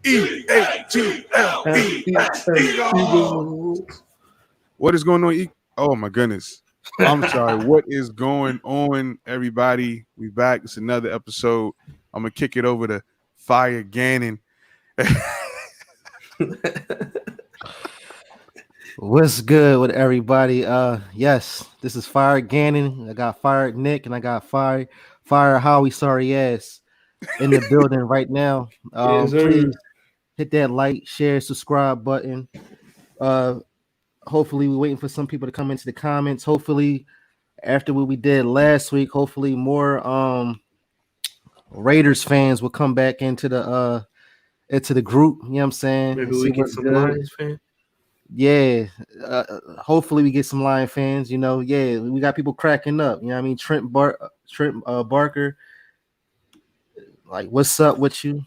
Eagles. What is going on? Oh my goodness. I'm sorry. What is going on, everybody? We back. It's another episode. I'm gonna kick it over to Fire Gannon. What's good with everybody? Yes, this is Fire Gannon. I got Fired Nick and I got Fire Howie sorry ass in the building right now. Please hit that like, share, subscribe button. Hopefully we're waiting for some people to come into the comments. Hopefully after what we did last week, hopefully more Raiders fans will come back into the group. You know what I'm saying? Maybe we get some Lions fans. Yeah, hopefully we get some Lion fans. You know, yeah, we got people cracking up. You know what I mean? Trent Barker, like, what's up with you?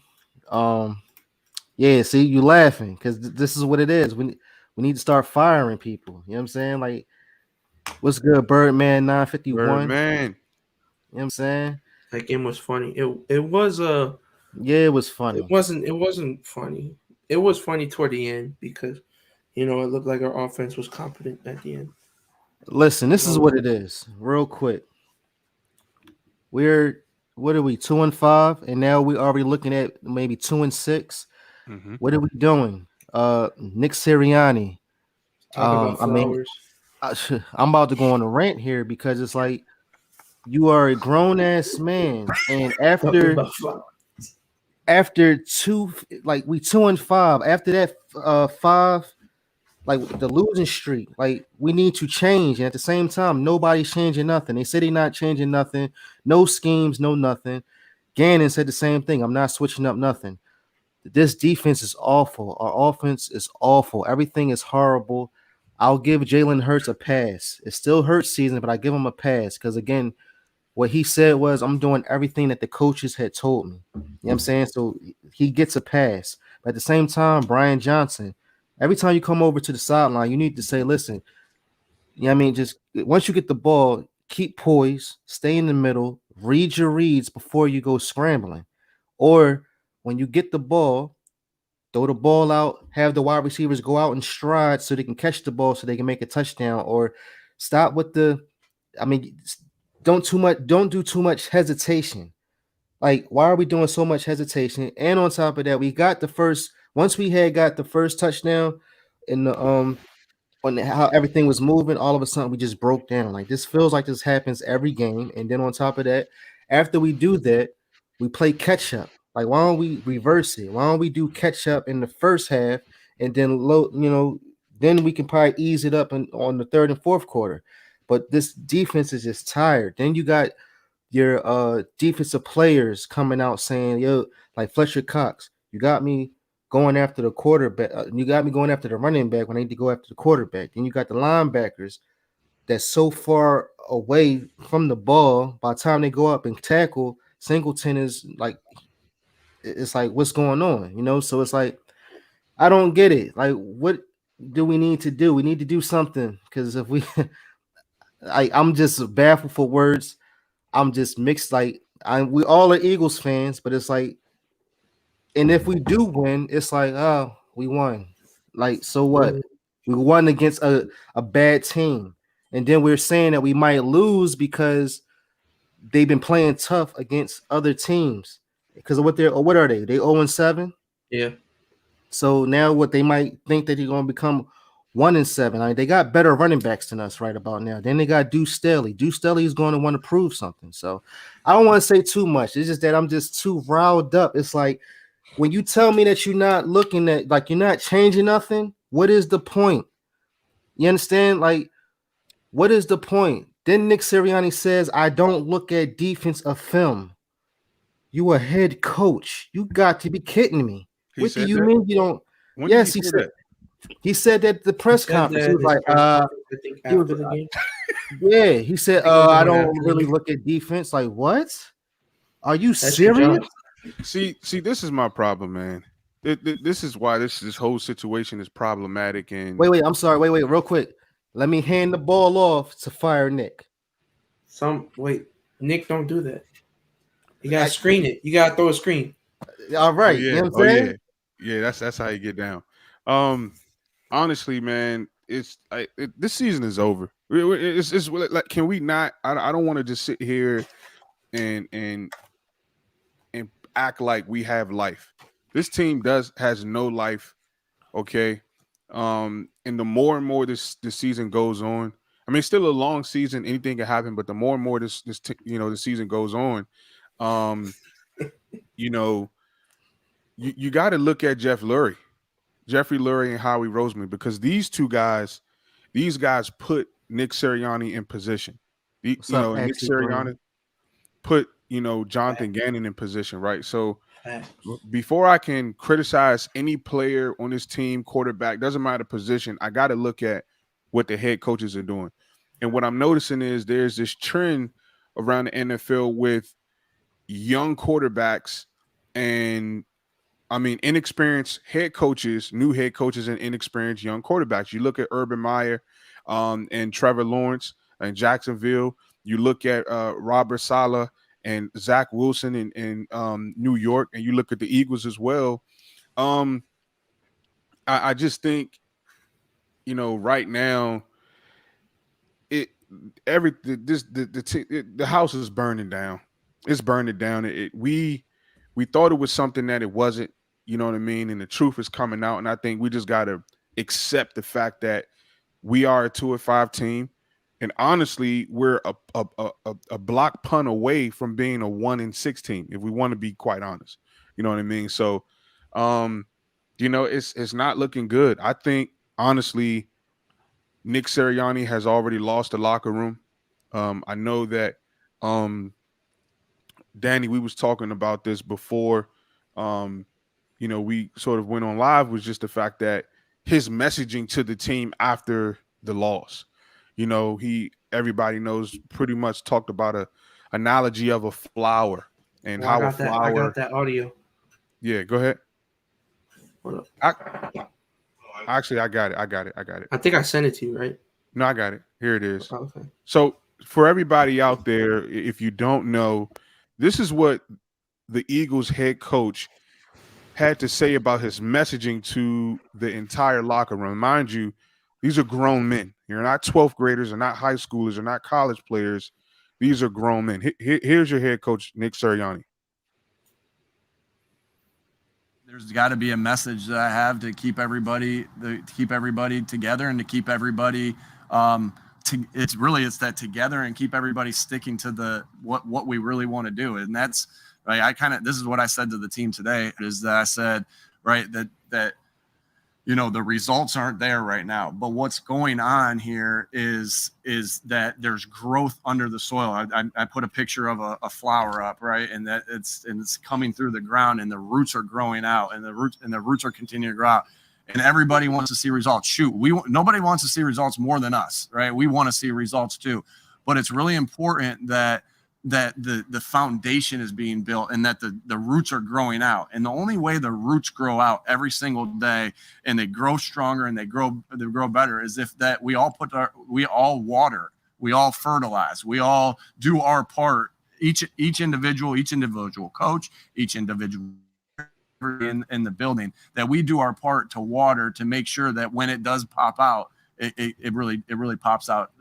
Yeah, see, you laughing because this is what it is. We need to start firing people. You know what I'm saying? Like, what's good, Birdman 951? Birdman. You know what I'm saying? That game was funny. It was yeah, it was funny. It wasn't funny. It was funny toward the end because it looked like our offense was competent at the end. Listen, this is what it is. Real quick. What are we, 2-5? And now we already looking at maybe 2-6. Mm-hmm. What are we doing? Nick Sirianni. Talk about flowers. I'm about to go on a rant here because it's like you are a grown ass man, and after 2-5, after that 5, like the losing streak, like we need to change. And at the same time, nobody's changing nothing. They said they're not changing nothing, no schemes, no nothing. Gannon said the same thing. I'm not switching up nothing. This defense is awful. Our offense is awful. Everything is horrible. I'll give Jalen Hurts a pass. It's still Hurts season, but I give him a pass because, again, what he said was, I'm doing everything that the coaches had told me. You know what I'm saying? So he gets a pass. But at the same time, Brian Johnson, every time you come over to the sideline, you need to say, listen, you know what I mean? Just once you get the ball, keep poised, stay in the middle, read your reads before you go scrambling. Or when you get the ball, throw the ball out, have the wide receivers go out and stride so they can catch the ball so they can make a touchdown, or stop with don't do too much hesitation. Like, why are we doing so much hesitation? And on top of that, we got once we had got the first touchdown in the on how everything was moving, all of a sudden we just broke down. Like, this feels like this happens every game. And then on top of that, after we do that, we play catch up. Like, why don't we reverse it? Why don't we do catch up in the first half and then then we can probably ease it up on the third and fourth quarter. But this defense is just tired. Then you got your defensive players coming out saying, yo, like Fletcher Cox, you got me going after the quarterback. You got me going after the running back when I need to go after the quarterback. Then you got the linebackers that's so far away from the ball. By the time they go up and tackle, Singleton is like, it's like, what's going on? So it's like, I don't get it. Like, what do we need to do? We need to do something, because if we I'm just baffled for words. I'm just mixed. Like, we all are Eagles fans, but it's like, and if we do win, it's like, oh, we won. Like, so what? We won against a bad team, and then we're saying that we might lose because they've been playing tough against other teams. Because of what are they? They 0-7. Yeah. So now what they might think that they're going to become 1-7. I mean, they got better running backs than us right about now. Then they got Deuce Staley. Deuce Staley is going to want to prove something. So I don't want to say too much. It's just that I'm just too riled up. It's like, when you tell me that you're not looking at, like, you're not changing nothing, what is the point? You understand? Like, what is the point? Then Nick Sirianni says, I don't look at defense of film. You a head coach. You got to be kidding me. What do you mean you don't? Yes, he said. He said that at the press conference. He was like, yeah. He said, I don't really look at defense. Like, what? Are you serious? See, this is my problem, man. This is why this whole situation is problematic. And wait, I'm sorry. Wait, real quick. Let me hand the ball off to Fire Nick. Nick, don't do that. You gotta screen it. You gotta throw a screen. All right. Yeah. You know what I'm saying? Yeah. Yeah, that's how you get down. Honestly, man, this season is over. It's like, can we not? I don't want to just sit here and and and act like we have life. This team has no life. Okay, and the more and more this season goes on, I mean, it's still a long season. Anything can happen, but the more and more the season goes on, um, you know, you got to look at Jeffrey Lurie and Howie Roseman, because these guys put Nick Sirianni in position. What's up, And Nick Ashley Brown? Sirianni put Jonathan Gannon in position, right? So Facts. before I can criticize any player on this team, quarterback, doesn't matter position, I got to look at what the head coaches are doing. And what I'm noticing is there's this trend around the NFL with young quarterbacks and inexperienced head coaches, new head coaches, and inexperienced young quarterbacks. You look at Urban Meyer and Trevor Lawrence in Jacksonville. You look at Robert Saleh and Zach Wilson in New York, and you look at the Eagles as well. I just think, right now, the house is burning down. It's burning down. We thought it was something that it wasn't. You know what I mean? And the truth is coming out. And I think we just got to accept the fact that we are a 2-5 team. And honestly, we're a block punt away from being a 1-6 team, if we want to be quite honest. You know what I mean? So, it's not looking good. I think, honestly, Nick Sirianni has already lost the locker room. I know that, Danny, we was talking about this before. We sort of went on live, was just the fact that his messaging to the team after the loss, everybody knows, pretty much talked about a analogy of a flower and how a flower. I got that audio. Yeah, go ahead. Hold up. Actually, I got it. I think I sent it to you, right? No, I got it. Here it is. Okay. So for everybody out there, if you don't know, this is what the Eagles head coach had to say about his messaging to the entire locker room. Mind you, these are grown men. You're not 12th graders, or not high schoolers, or not college players. These are grown men. Here's your head coach, Nick Sirianni. There's got to be a message that I have to keep everybody together, and to keep everybody it's that together, and keep everybody sticking to the what we really want to do. And that's right. This is what I said to the team today, is that I said, right, that the results aren't there right now, but what's going on here is that there's growth under the soil. I put a picture of a flower up, right, and that it's coming through the ground, and the roots are growing out, and the roots are continuing to grow out, and everybody wants to see results. Shoot, nobody wants to see results more than us, right? We want to see results too, but it's really important that the foundation is being built, and that the roots are growing out. And the only way the roots grow out every single day, and they grow stronger, and they grow better, is if that we all water, we all fertilize, we all do our part. Each individual coach, each individual in the building, that we do our part to water, to make sure that when it does pop out, it really pops out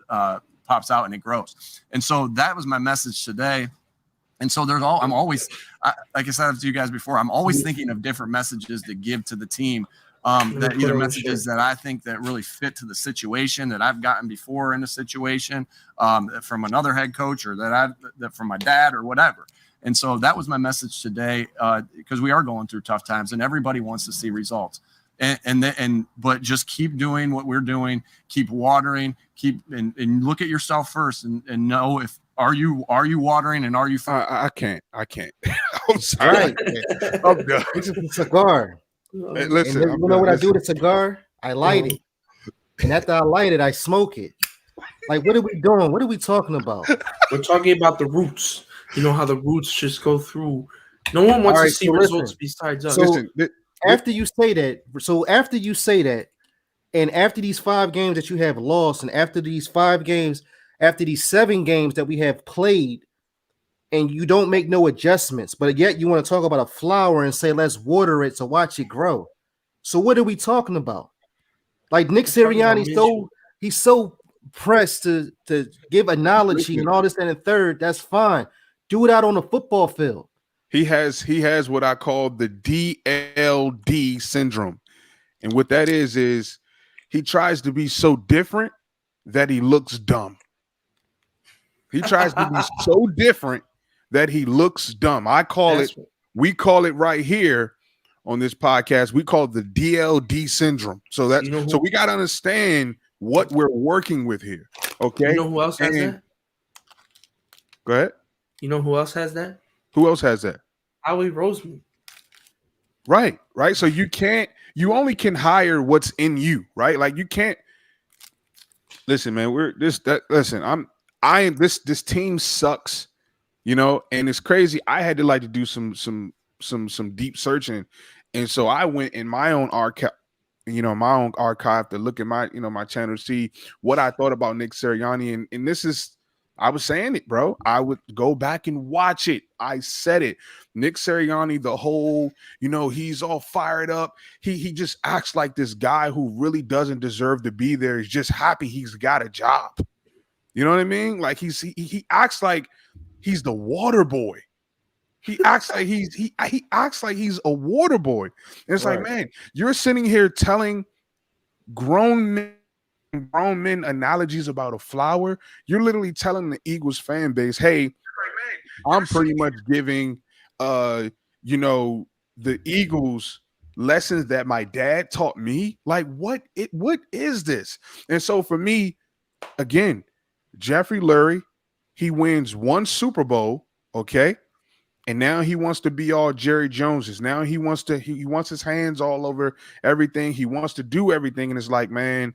and it grows. And so that was my message today. And so I'm always, like I said to you guys before, I'm always thinking of different messages to give to the team, that either messages that I think that really fit to the situation that I've gotten before in a situation, from another head coach, or that from my dad, or whatever. And so that was my message today, because we are going through tough times, and everybody wants to see results. But just keep doing what we're doing, keep watering, and look at yourself first, and know if are you watering, and are you? I can't. I'm sorry. Right. I'm done. This is a cigar. Hey, listen, and you know what I do with a cigar? I light it, and after I light it, I smoke it. Like, what are we doing? What are we talking about? We're talking about the roots. You know how the roots just go through. No one wants to see results besides us. So after you say that, and after these 5 games that you have lost, and after these 7 games that we have played, and you don't make no adjustments, but yet you want to talk about a flower and say let's water it to watch it grow. So what are we talking about? Like Nick Sirianni, he's so pressed to give analogy and all this and the third. That's fine. Do it out on the football field. He has what I call the DLD syndrome, and what that is he tries to be so different that he looks dumb. He tries to be so different that he looks dumb. We call it right here on this podcast. We call it the DLD syndrome. So so we got to understand what we're working with here. Okay. You know who else has that? Go ahead. You know who else has that? Who else has that? Howie Roseman. Right. So you only can hire what's in you, right? Like you can't listen, man. This team sucks, and it's crazy. I had to do some deep searching. And so I went in my own archive, to look at my, my channel to see what I thought about Nick Sirianni. And this is, I was saying it, bro. I would go back and watch it. I said it. Nick Sirianni, the whole, he's all fired up. He just acts like this guy who really doesn't deserve to be there. He's just happy he's got a job. You know what I mean? Like he acts like he's the water boy. He acts like he acts like he's a water boy. And it's like, man, you're sitting here telling grown men analogies about a flower. You're literally telling the Eagles fan base, hey, I'm pretty much giving the Eagles lessons that my dad taught me. Like, what is this? And so for me, again, Jeffrey Lurie, he wins one Super Bowl, okay? And now he wants to be all Jerry Jones's. Now he wants his hands all over everything. He wants to do everything. And it's like, man,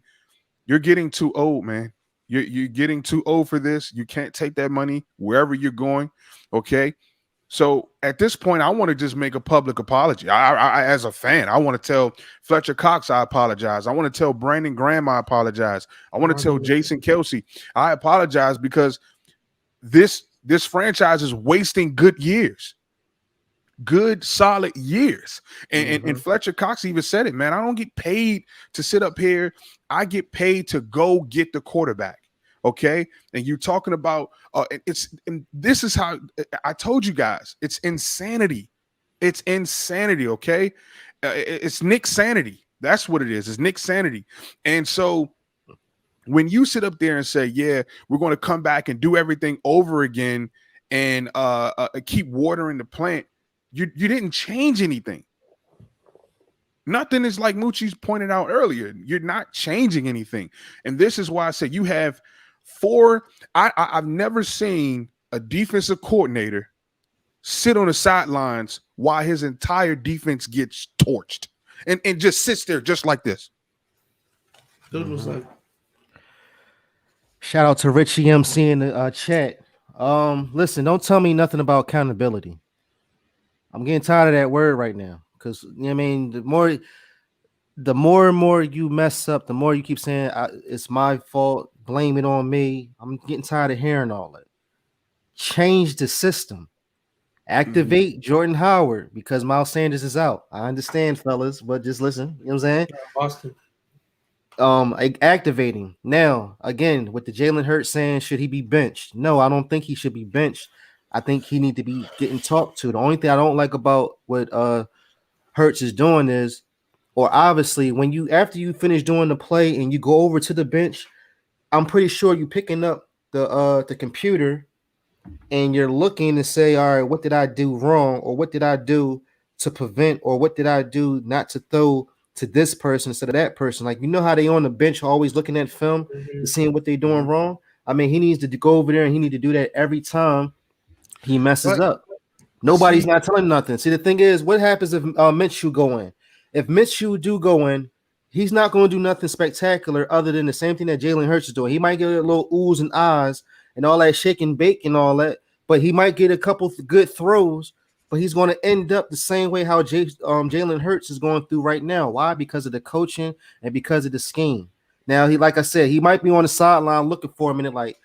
you're getting too old, man. You're getting too old for this. You can't take that money wherever you're going, okay? So at this point, I want to just make a public apology. I as a fan, I want to tell Fletcher Cox I apologize. I want to tell Brandon Graham I apologize. I want to tell Jason Kelce I apologize, because this franchise is wasting good years, good solid years. And Fletcher Cox even said it, man. I don't get paid to sit up here. I get paid to go get the quarterback. Okay. And you're talking about this is how I told you guys, it's insanity. It's insanity. Okay. It's Nick sanity. That's what it is. It's Nick sanity. And so when you sit up there and say, yeah, we're going to come back and do everything over again and keep watering the plant, you didn't change anything. Nothing is like Moochie's pointed out earlier. You're not changing anything. And this is why I said you have I've never seen a defensive coordinator sit on the sidelines while his entire defense gets torched and just sits there just like this. Dude was like, shout out to Richie MC in the chat. Listen, don't tell me nothing about accountability. I'm getting tired of that word right now, because I mean, the more and more you mess up, the more you keep saying it's my fault, blame it on me. I'm getting tired of hearing all that. Change the system. Activate Jordan Howard, because Miles Sanders is out. I understand, fellas, but just listen. You know what I'm saying? Boston. Activating. Now, again, with the Jalen Hurts saying, should he be benched? No, I don't think he should be benched. I think he need to be getting talked to. The only thing I don't like about what Hurts is doing is, or obviously, after you finish doing the play and you go over to the bench, I'm pretty sure you're picking up the computer and you're looking to say, all right, what did I do wrong, or what did I do to prevent, or what did I do not to throw to this person instead of that person? Like, how they on the bench always looking at film and seeing what they're doing wrong. I mean, he needs to go over there and he need to do that every time he messes up. Nobody's not telling nothing. See, the thing is, what happens if Minshew go in? If Minshew do go in, he's not going to do nothing spectacular other than the same thing that Jalen Hurts is doing. He might get a little oohs and ahs and all that shake and bake and all that, but he might get a couple good throws, but he's going to end up the same way how Jalen Hurts is going through right now. Why? Because of the coaching and because of the scheme. Now, like I said, he might be on the sideline looking for a minute like,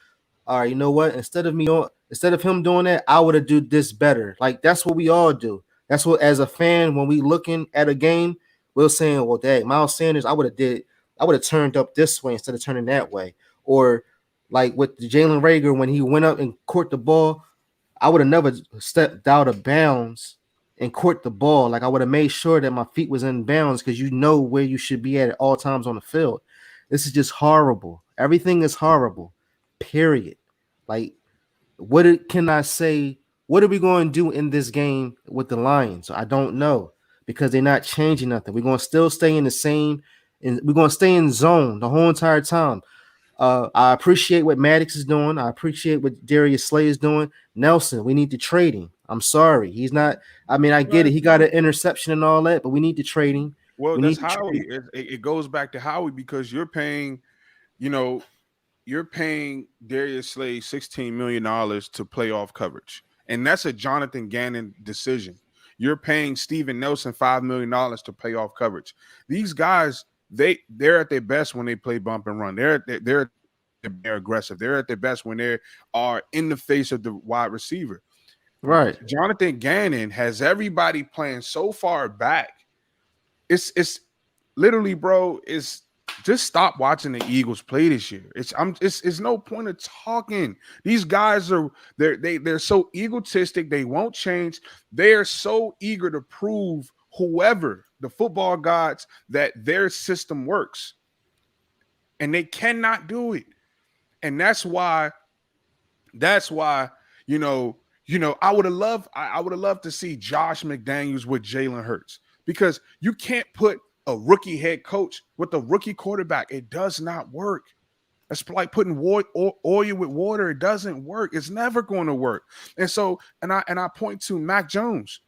all right, you know what? Instead of me Instead of him doing that, I would have done this better. Like that's what we all do. That's what, as a fan, when we looking at a game, we're saying, well, dang, Miles Sanders, I would have turned up this way instead of turning that way. Or like with Jalen Reagor, when he went up and caught the ball, I would have never stepped out of bounds and caught the ball. Like I would have made sure that my feet was in bounds because you know where you should be at all times on the field. This is just horrible. Everything is horrible. Period. Like, can I say? What are we going to do in this game with the Lions? I don't know because they're not changing nothing. We're going to still stay in the same, and we're going to stay in zone the whole entire time. I appreciate what Maddox is doing. I appreciate what Darius Slay is doing. Nelson, we need to trade him. I'm sorry. He's not. I mean, I get it. He got an interception and all that, but we need to trade him. Well, that's Howie. It goes back to Howie because you're paying, you're paying Darius Slay $16 million to play off coverage. And that's a Jonathan Gannon decision. You're paying Steven Nelson $5 million to play off coverage. These guys, they're at their best when they play bump and run. They're aggressive. They're at their best when they are in the face of the wide receiver. Right. Jonathan Gannon has everybody playing so far back. It's literally, bro, it's just stop watching the Eagles play this year. It's no point of talking. These guys they're so egotistic, they won't change. They are so eager to prove whoever the football gods that their system works. And they cannot do it. And that's why, I would have loved to see Josh McDaniels with Jalen Hurts, because you can't put a rookie head coach with a rookie quarterback. It does not work. It's like putting oil with water. It doesn't work. It's never going to work. And so, and I point to Mac Jones.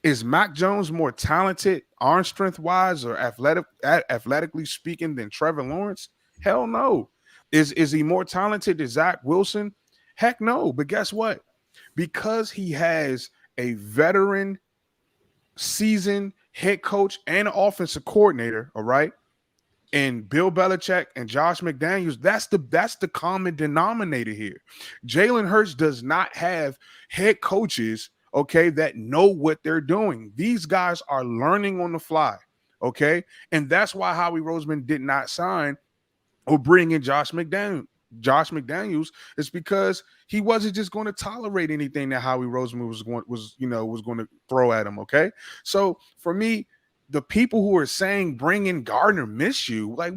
Is Mac Jones more talented, arm strength wise, or athletically speaking, than Trevor Lawrence? Hell no. Is he more talented than Zach Wilson? Heck no. But guess what? Because he has a veteran, seasoned head coach and offensive coordinator, all right, and Bill Belichick and Josh McDaniels, that's the common denominator here. Jalen Hurts does not have head coaches, okay, that know what they're doing. These guys are learning on the fly, okay? And that's why Howie Roseman did not sign or bring in Josh McDaniels, is because he wasn't just going to tolerate anything that Howie Roseman was going to throw at him, okay? So for me, the people who are saying bring in Gardner Minshew, like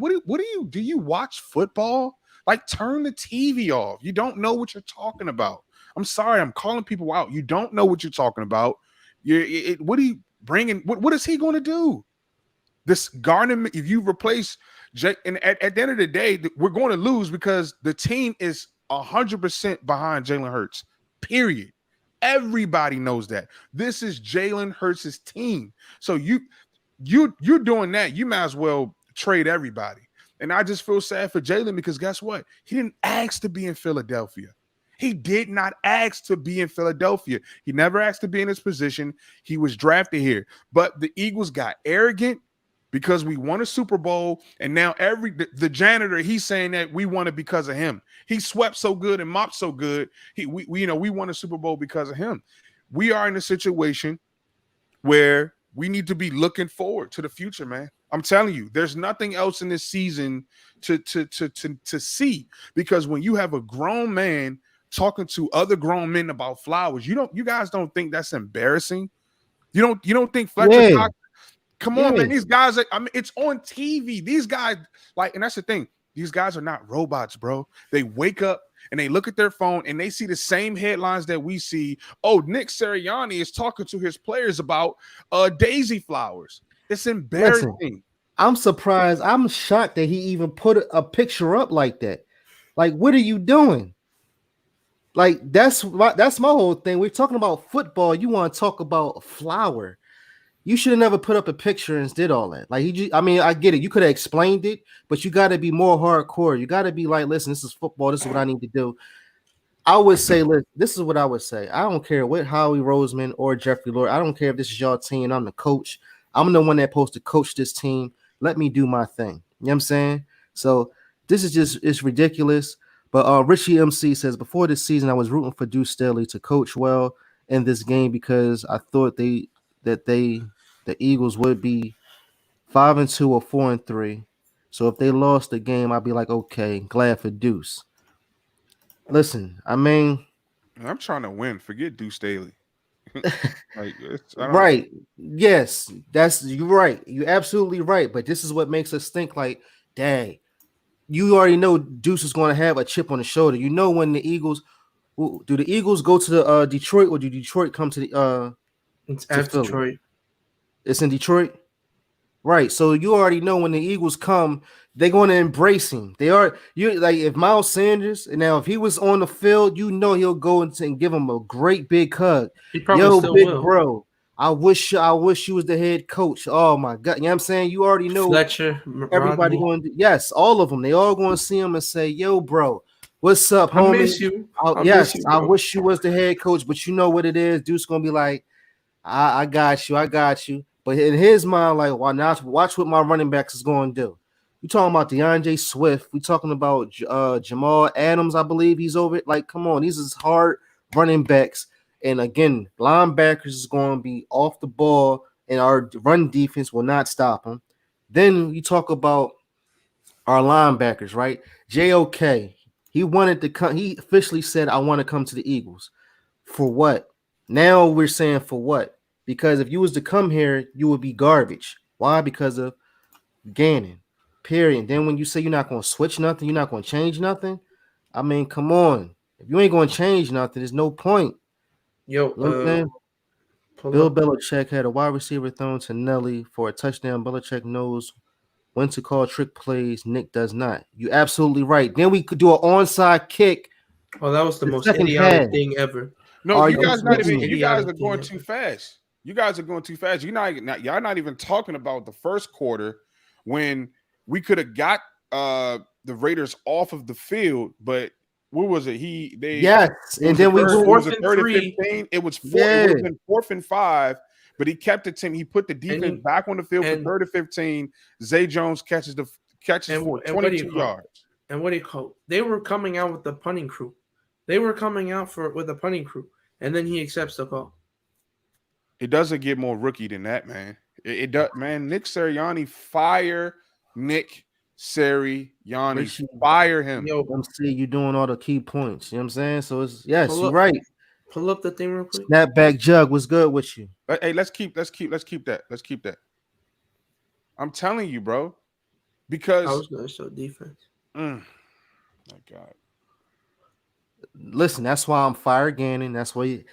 do you watch football? Like, turn the TV off. You don't know what you're talking about. I'm sorry, I'm calling people out. You don't know what you're talking about. What are you bringing? What is he going to do? This Gardner, if you replace Jake, and at the end of the day, we're going to lose because the team is 100% behind Jalen Hurts, period. Everybody knows that. This is Jalen Hurts' team. So you're doing that. You might as well trade everybody. And I just feel sad for Jalen because guess what? He didn't ask to be in Philadelphia. He did not ask to be in Philadelphia. He never asked to be in his position. He was drafted here. But the Eagles got arrogant because we won a Super Bowl, and now the janitor, he's saying that we won it because of him. He swept so good and mopped so good. We won a Super Bowl because of him. We are in a situation where we need to be looking forward to the future, man. I'm telling you, there's nothing else in this season to see, because when you have a grown man talking to other grown men about flowers, you guys don't think that's embarrassing? You don't think Fletcher Cox? Come on, man. These guys, it's on TV. These guys, and that's the thing. These guys are not robots, bro. They wake up and they look at their phone and they see the same headlines that we see. Oh, Nick Sirianni is talking to his players about daisy flowers. It's embarrassing. Listen, I'm surprised. I'm shocked that he even put a picture up like that. Like, what are you doing? Like, that's my whole thing. We're talking about football. You want to talk about a flower. You should have never put up a picture and did all that. Like, I get it. You could have explained it, but you got to be more hardcore. You got to be like, listen, this is football. This is what I need to do. I would say, listen, this is what I would say. I don't care what Howie Roseman or Jeffrey Lurie. I don't care if this is your team. I'm the coach. I'm the one that's supposed to coach this team. Let me do my thing. You know what I'm saying? So this is it's ridiculous. But Richie MC says before this season, I was rooting for Deuce Staley to coach well in this game because I thought the Eagles would be 5-2 or 4-3. So if they lost the game, I'd be like, okay, glad for Deuce. Listen, I mean, I'm trying to win. Forget Deuce Staley. Like, right? Yes, you're right. You're absolutely right. But this is what makes us think like, dang, you already know Deuce is going to have a chip on the shoulder. You know when the Eagles do the Eagles go to the Detroit, or do Detroit come to the It's to at Philly? Detroit. It's in Detroit, right? So you already know when the Eagles come, they're going to embrace him. They are you like if Miles Sanders, and now if he was on the field, you know he'll go and give him a great big hug. He probably Yo, still big will. bro, I wish you was the head coach. Oh my god, you know what I'm saying? You already know Fletcher, everybody Rodney. going to, yes, all of them. They all going to see him and say, "Yo, bro, what's up, I homie?" miss you. I Yes, miss you, I bro. wish you was the head coach, but you know what it is. Dude's gonna be like, I got you. But in his mind, like, why not? Watch what my running backs is going to do. You talking about DeAndre Swift? We talking about Jamal Adams? I believe he's over it. Like, come on, these is hard running backs. And again, linebackers is going to be off the ball, and our run defense will not stop them. Then you talk about our linebackers, right? JOK, he wanted to come. He officially said, "I want to come to the Eagles." For what? Now we're saying for what? Because if you was to come here, you would be garbage. Why? Because of Gannon. Period. And then when you say you're not going to switch nothing, you're not going to change nothing. I mean, come on. If you ain't going to change nothing, there's no point. Yo, You know what I'm saying? pull Bill up. Belichick had a wide receiver thrown to Nelly for a touchdown. Belichick knows when to call trick plays. Nick does not. You're absolutely right. Then we could do an onside kick. Oh, that was the The most second idiotic half. thing ever. No, Are you you guys not kidding even. me? You guys are Idiotic going thing too ever. fast. You guys are going too fast. Y'all not even talking about the first quarter when we could have got the Raiders off of the field, but what was it? Yes, and then we first it moved. was a Fourth and 3rd and three. 15. It was 4. Yeah. It would have been 4th and 5, but he kept it to. He put the defense he- back on the field for and- 3rd and 15. Zay Jones catches And- for and what do you 22 call it? yards. And what do you call it? They were coming out with the punting crew. They were coming out with a punting crew, and then he accepts the call. It doesn't get more rookie than that, man. It does, man. Nick Sirianni, fire Nick Sirianni, Richie, fire him. Yo, I'm saying you doing all the key points. You know what I'm saying? So it's yes, Pull you're up. right. pull up the thing real quick. Snapback jug was good with you. Hey, let's keep that. Let's keep that. I'm telling you, bro, because I was gonna show defense. my God. Listen, that's why I'm fire Gannon. That's why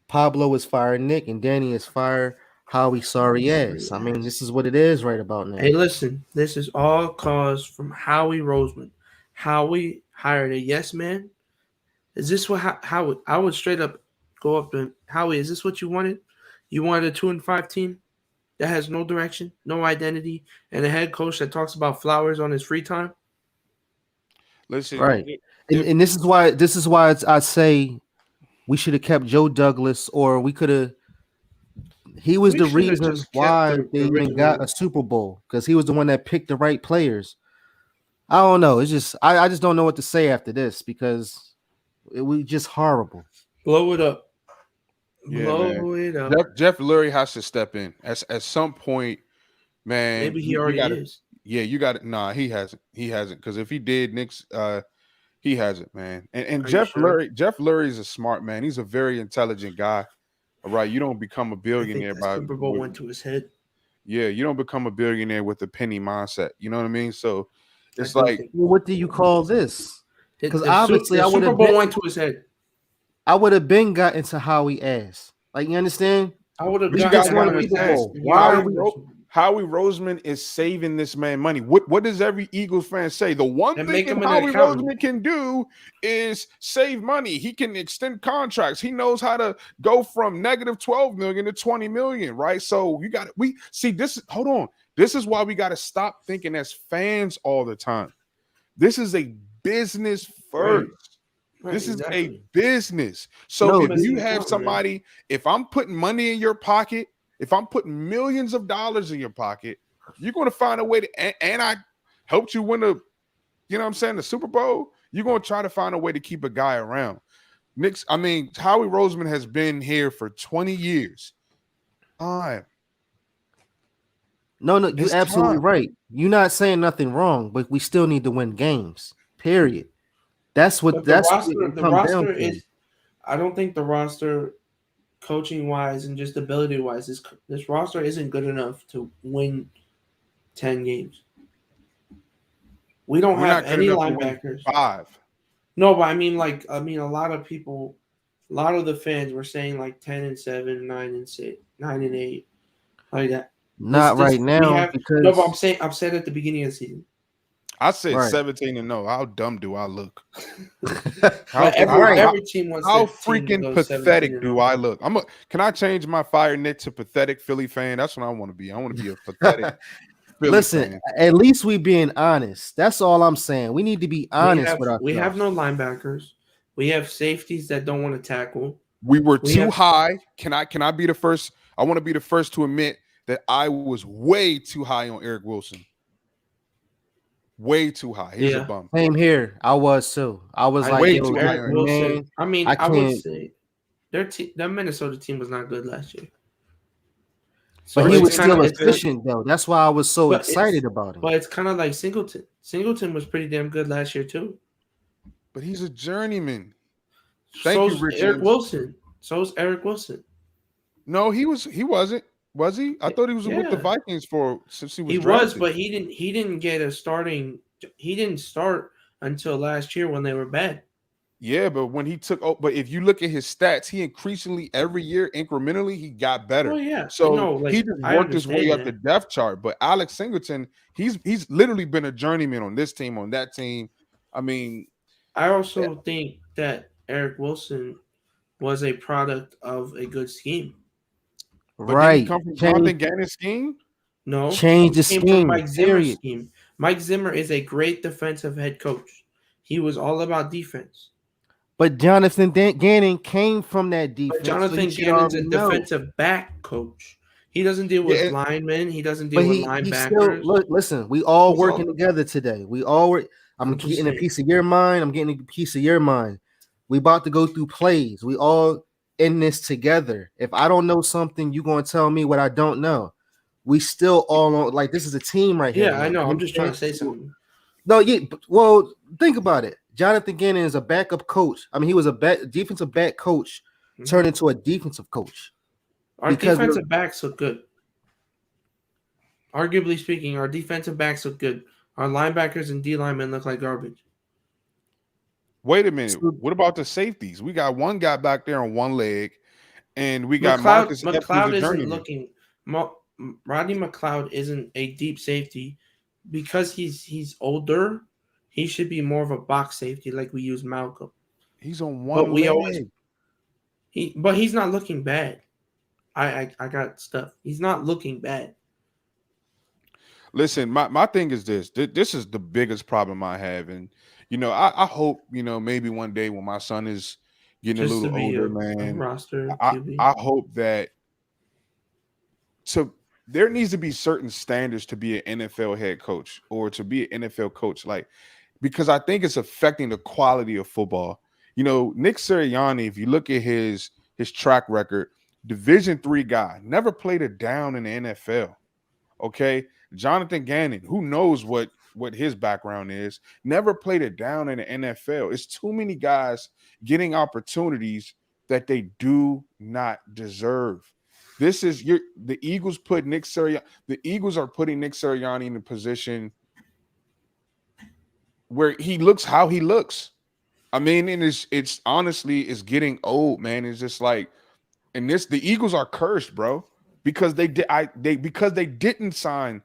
Pablo is fire Nick, and Danny is fire Howie sorry ass. I mean, this is what it is right about now. Hey, listen, this is all caused from Howie Roseman. Howie hired a yes man. Is this what Howie? I would straight up go up to Howie. Is this what you wanted? You wanted a 2-5 team that has no direction, no identity, and a head coach that talks about flowers on his free time? Listen, Right. And this is why I say we should have kept Joe Douglas, or we could have. He was We the shoulda reason just kept why the they even original- got a Super Bowl, because he was the one that picked the right players. I don't know. It's just I just don't know what to say after this, because it was just horrible. Blow it up. Yeah, Blow it up. Jeff Lurie has to step in at some point, man. Maybe he you already gotta, is. Yeah, you got it. Nah, he hasn't. Because if he did, Nick's he hasn't, man. And Are you Jeff sure? Lurie is a smart man. He's a very intelligent guy. All right, you don't become a I think billionaire that by Super Bowl went to his head. yeah, you don't become a billionaire with a penny mindset. You know what I mean? So it's I don't like think- Well, what do you call this? The- 'Cause the obviously the I would've Super Bowl been- went to his head. I would have been got into Howie ass. Like, you understand? I would have We got got him one out of Super his Bowl. ass. Why are we- Howie Roseman is saving this man money. What does every Eagles fan say? The one And thing make that him an Howie accountant. Roseman can do is save money. He can extend contracts. He knows how to go from negative 12 million to 20 million, right? So you got we see this. Hold on. This is why we got to stop thinking as fans all the time. This is a business first. Right, This is exactly. a business. So No, if this you is have not, man. somebody, if I'm putting money in your pocket, if I'm putting millions of dollars in your pocket, you're going to find a way to, and I helped you win the, you know what I'm saying, the Super Bowl. You're gonna try to find a way to keep a guy around. Howie Roseman has been here for 20 years. No, you're It's absolutely time. right. You're not saying nothing wrong, but we still need to win games. Period. That's what But that's what it the comes down roster to. is. I don't think the roster, coaching wise and just ability wise, this roster isn't good enough to win 10 games. We don't We're have not good any enough to win linebackers. 5. No, but I mean, a lot of people, a lot of the fans were saying like 10-7, 9-6, 9-8, like that. Not right now because no, but I'm saying at the beginning of the season. I said Right. 17-0. How dumb do I look? But every team wants How their team to freaking go pathetic 17-0. do I look? Can I change my fire knit to pathetic Philly fan? That's what I want to be. I want to be a pathetic Philly listen, fan. at least we being honest. That's all I'm saying. We need to be honest with ourselves. We have no linebackers. We have safeties that don't want to tackle. We were We too have- high. Can I be the first? I want to be the first to admit that I was way too high on Eric Wilson. Way too high. He's a bum. Same here. I was too. I was like, way yo, too Eric high. Wilson. man, I mean, I I would can't- say their Minnesota team was not good last year. But he it's was kinda- still it's- efficient though. That's why I was so But it's- excited about him. But it's kind of like Singleton. Singleton was pretty damn good last year too. But he's a journeyman. Thank you, So's Rich Eric James. Wilson. So's Eric Wilson. No, he wasn't. Was he? I thought he was with the Yeah. Vikings since he was He drafted. was, but he didn't get a starting. He didn't start until last year when they were bad. Yeah, but when he but if you look at his stats, he increasingly every year incrementally he got better. Oh yeah, So no, like, he just I worked his way up understand the depth chart. But Alex Singleton, he's literally been a journeyman on this team, on that team. I mean, I also think that Eric Wilson was a product of a good scheme. but did he Right. come from Change, Jonathan Gannon's scheme? No, change the he came from scheme. Mike Zimmer's Period. scheme. Mike Zimmer is a great defensive head coach. He was all about defense. But Jonathan Gannon came from that defense. But Jonathan so he should Gannon's a already know. defensive back coach. He doesn't deal with Yeah, linemen. He doesn't deal But with he linebackers. still listen. We all He's working all- together today. We all work. I'm I'm just getting a saying. piece of your mind. I'm getting a piece of your mind. We about to go through plays. We all in this together. If I don't know something, you gonna tell me what I don't know. We still all on like this is a team right here. Yeah, I know. I'm just trying to say something. No, yeah. Well, think about it. Jonathan Gannon is a backup coach. I mean, he was a defensive back coach turned into a defensive coach. Our Because defensive backs look good. Arguably speaking, our defensive backs look good. Our linebackers and D linemen look like garbage. Wait a minute. So- What about the safeties? We got one guy back there on one leg, and we got Marcus Epps, who's a McLeod isn't journeyman. looking. Rodney McLeod isn't a deep safety because he's older. He should be more of a box safety like we use Malcolm. He's on one But we leg. always but he's not looking bad. I got stuff. He's not looking bad. Listen, my thing is this. This is the biggest problem I have, and I hope maybe one day when my son is getting Just a to little be older, a man. roster I QB. hope that. So there needs to be certain standards to be an NFL head coach or to be an NFL coach, because I think it's affecting the quality of football. Nick Sirianni, if you look at his track record, Division III guy, never played a down in the NFL. Okay, Jonathan Gannon, who knows what his background is, never played it down in the NFL. It's too many guys getting opportunities that they do not deserve. This is the Eagles put Nick Sirianni. The Eagles are putting Nick Sirianni in a position where he looks how he looks. I mean, and it's honestly it's getting old, man. It's just like, and the Eagles are cursed, bro, because they didn't sign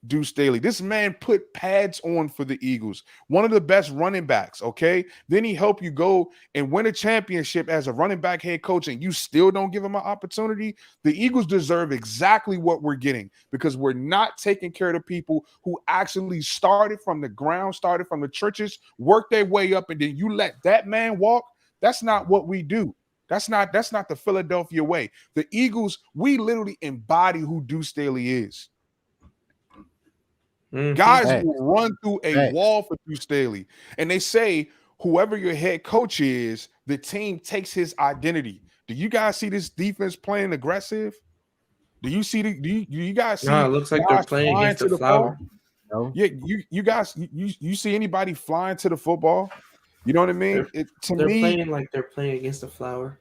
Deuce Staley. This man put pads on for the Eagles, one of the best running backs. Okay, then he helped you go and win a championship as a running back head coach, and you still don't give him an opportunity. The Eagles deserve exactly what we're getting because we're not taking care of the people who actually started from the ground, started from the trenches, worked their way up, and then you let that man walk. That's not what we do. That's not the Philadelphia way. The Eagles, we literally embody who Deuce Staley is. Mhm. Guys Facts. will run through a Facts. wall for Deuce Staley. And they say whoever your head coach is, the team takes his identity. Do you guys see this defense playing aggressive? Do you see do you guys see No, it looks like they're guys playing flying against to the flower. No. Yeah, you guys you see anybody flying to the football? You know what I mean? They're playing like they're playing against the flower.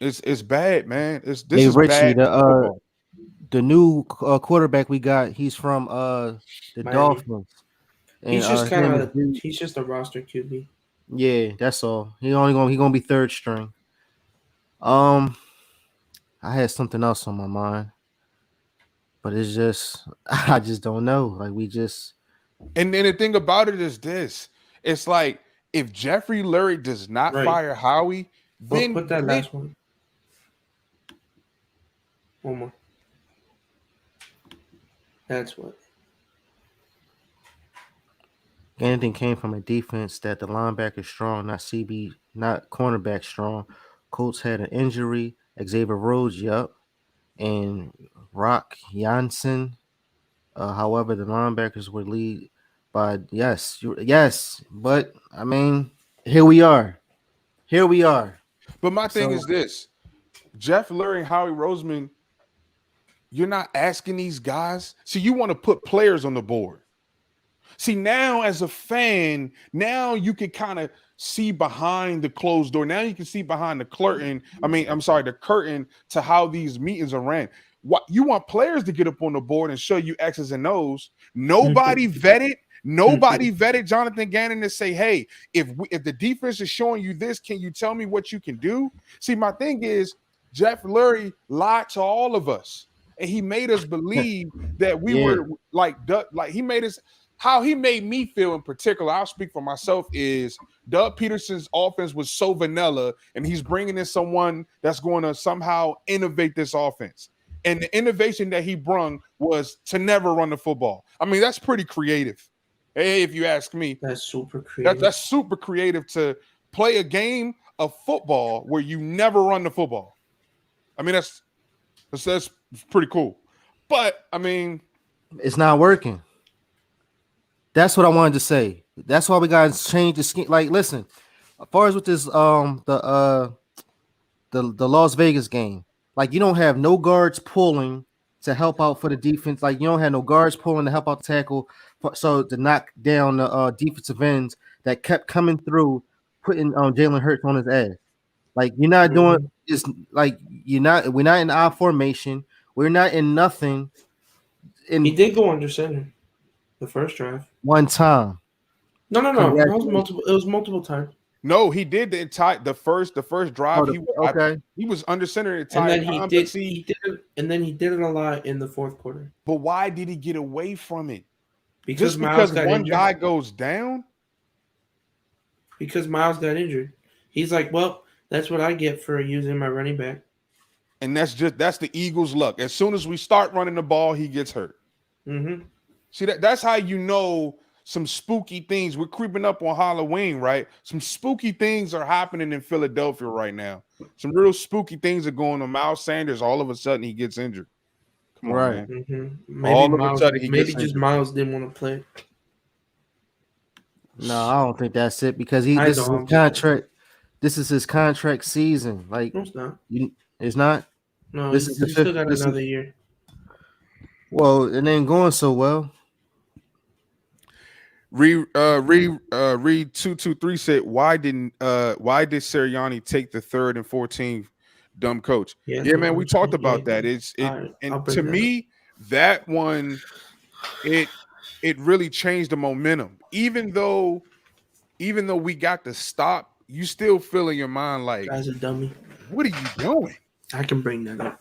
It's bad, man. This Hey, is Richie, bad football. the new quarterback we got, he's from the Miami. Dolphins. And, He's just him kind and of Brees- he's just a roster QB. yeah, that's all. He gonna be third string. I had something else on my mind, but it's just I just don't know. Like we just And then the thing about it is this: it's like if Jeffrey Lurie does not Right. fire Howie, then Put that last one. One more. That's what. anything came from a defense that the linebacker strong, not cornerback strong. Colts had an injury. Xavier Rhodes, and Rock Janssen. However, the linebackers were lead by yes, but I mean, here we are. But my thing So- is this: Jeff Lurie and Howie Roseman. You're not asking these guys. See, you want to put players on the board. See, now as a fan, now you can kind of see behind the closed door. Now you can see behind the curtain. The curtain to how these meetings are ran. What you want players to get up on the board and show you X's and O's. Nobody vetted Jonathan Gannon to say, hey, if the defense is showing you this, can you tell me what you can do? See, my thing is Jeff Lurie lied to all of us, and he made us believe that we were like he made us. How he made me feel in particular, I'll speak for myself, is Doug Peterson's offense was so vanilla, and he's bringing in someone that's going to somehow innovate this offense. And the innovation that he brung was to never run the football. I mean, that's pretty creative. Hey, if you ask me, That's super creative. that's super creative to play a game of football where you never run the football. I mean, that's pretty cool. But I mean, it's not working. That's what I wanted to say. That's why we got to change the scheme. Like, listen, as far as with this the Las Vegas game, like you don't have no guards pulling to help out for the defense. Like you don't have no guards pulling to help out the tackle, so to knock down the defensive ends that kept coming through, putting Jalen Hurts on his ass. Like you're not doing just like we're not in our formation. We're not in nothing. He did go under center the first drive. One time. No. It was multiple times. no, he did the first drive. Okay. He was under center the And entire then time. he did it a lot in the fourth quarter. But why did he get away from it? Because Just Miles because got one injured. guy goes down? Because Miles got injured. He's like, well, that's what I get for using my running back. And that's the Eagles' luck. As soon as we start running the ball, he gets hurt. Mm-hmm. See, that's how you know some spooky things. We're creeping up on Halloween, right? Some spooky things are happening in Philadelphia right now. Some real spooky things are going on. Miles Sanders, all of a sudden, he gets injured. Come on, Right. man. Mm-hmm. All of a sudden, he maybe gets just injured. Miles didn't want to play. No, I don't think that's it because I this is his don't. contract. This is his contract season. Like No, it's not. it's not. No, This he's is the still fifth- got this is- another year. Well, it ain't going so well. Reed 223 said, why did Sirianni take the 3rd and 14th dumb coach? Yeah, Yeah, man, we talked yeah. about that. Alright, I'll And bring to that me, that one, it really changed the momentum. Even though we got the stop, you still feel in your mind like, Guy's a dummy. what are you doing? I can bring that up.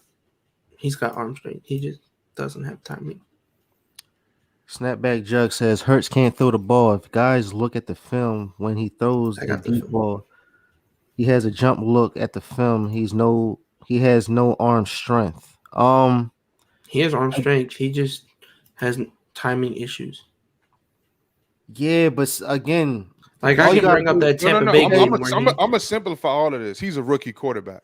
He's got arm strength. He just doesn't have timing. Snapback Jug says Hurts can't throw the ball. If guys look at the film when he throws I a got the deep film. ball, he has a jump look at the film. He has no arm strength. He has arm strength. He just has timing issues. Yeah, but again, Like All I you can gotta bring up do- that No, Tampa Bay game. I'm where gonna simplify all of this. He's a rookie quarterback.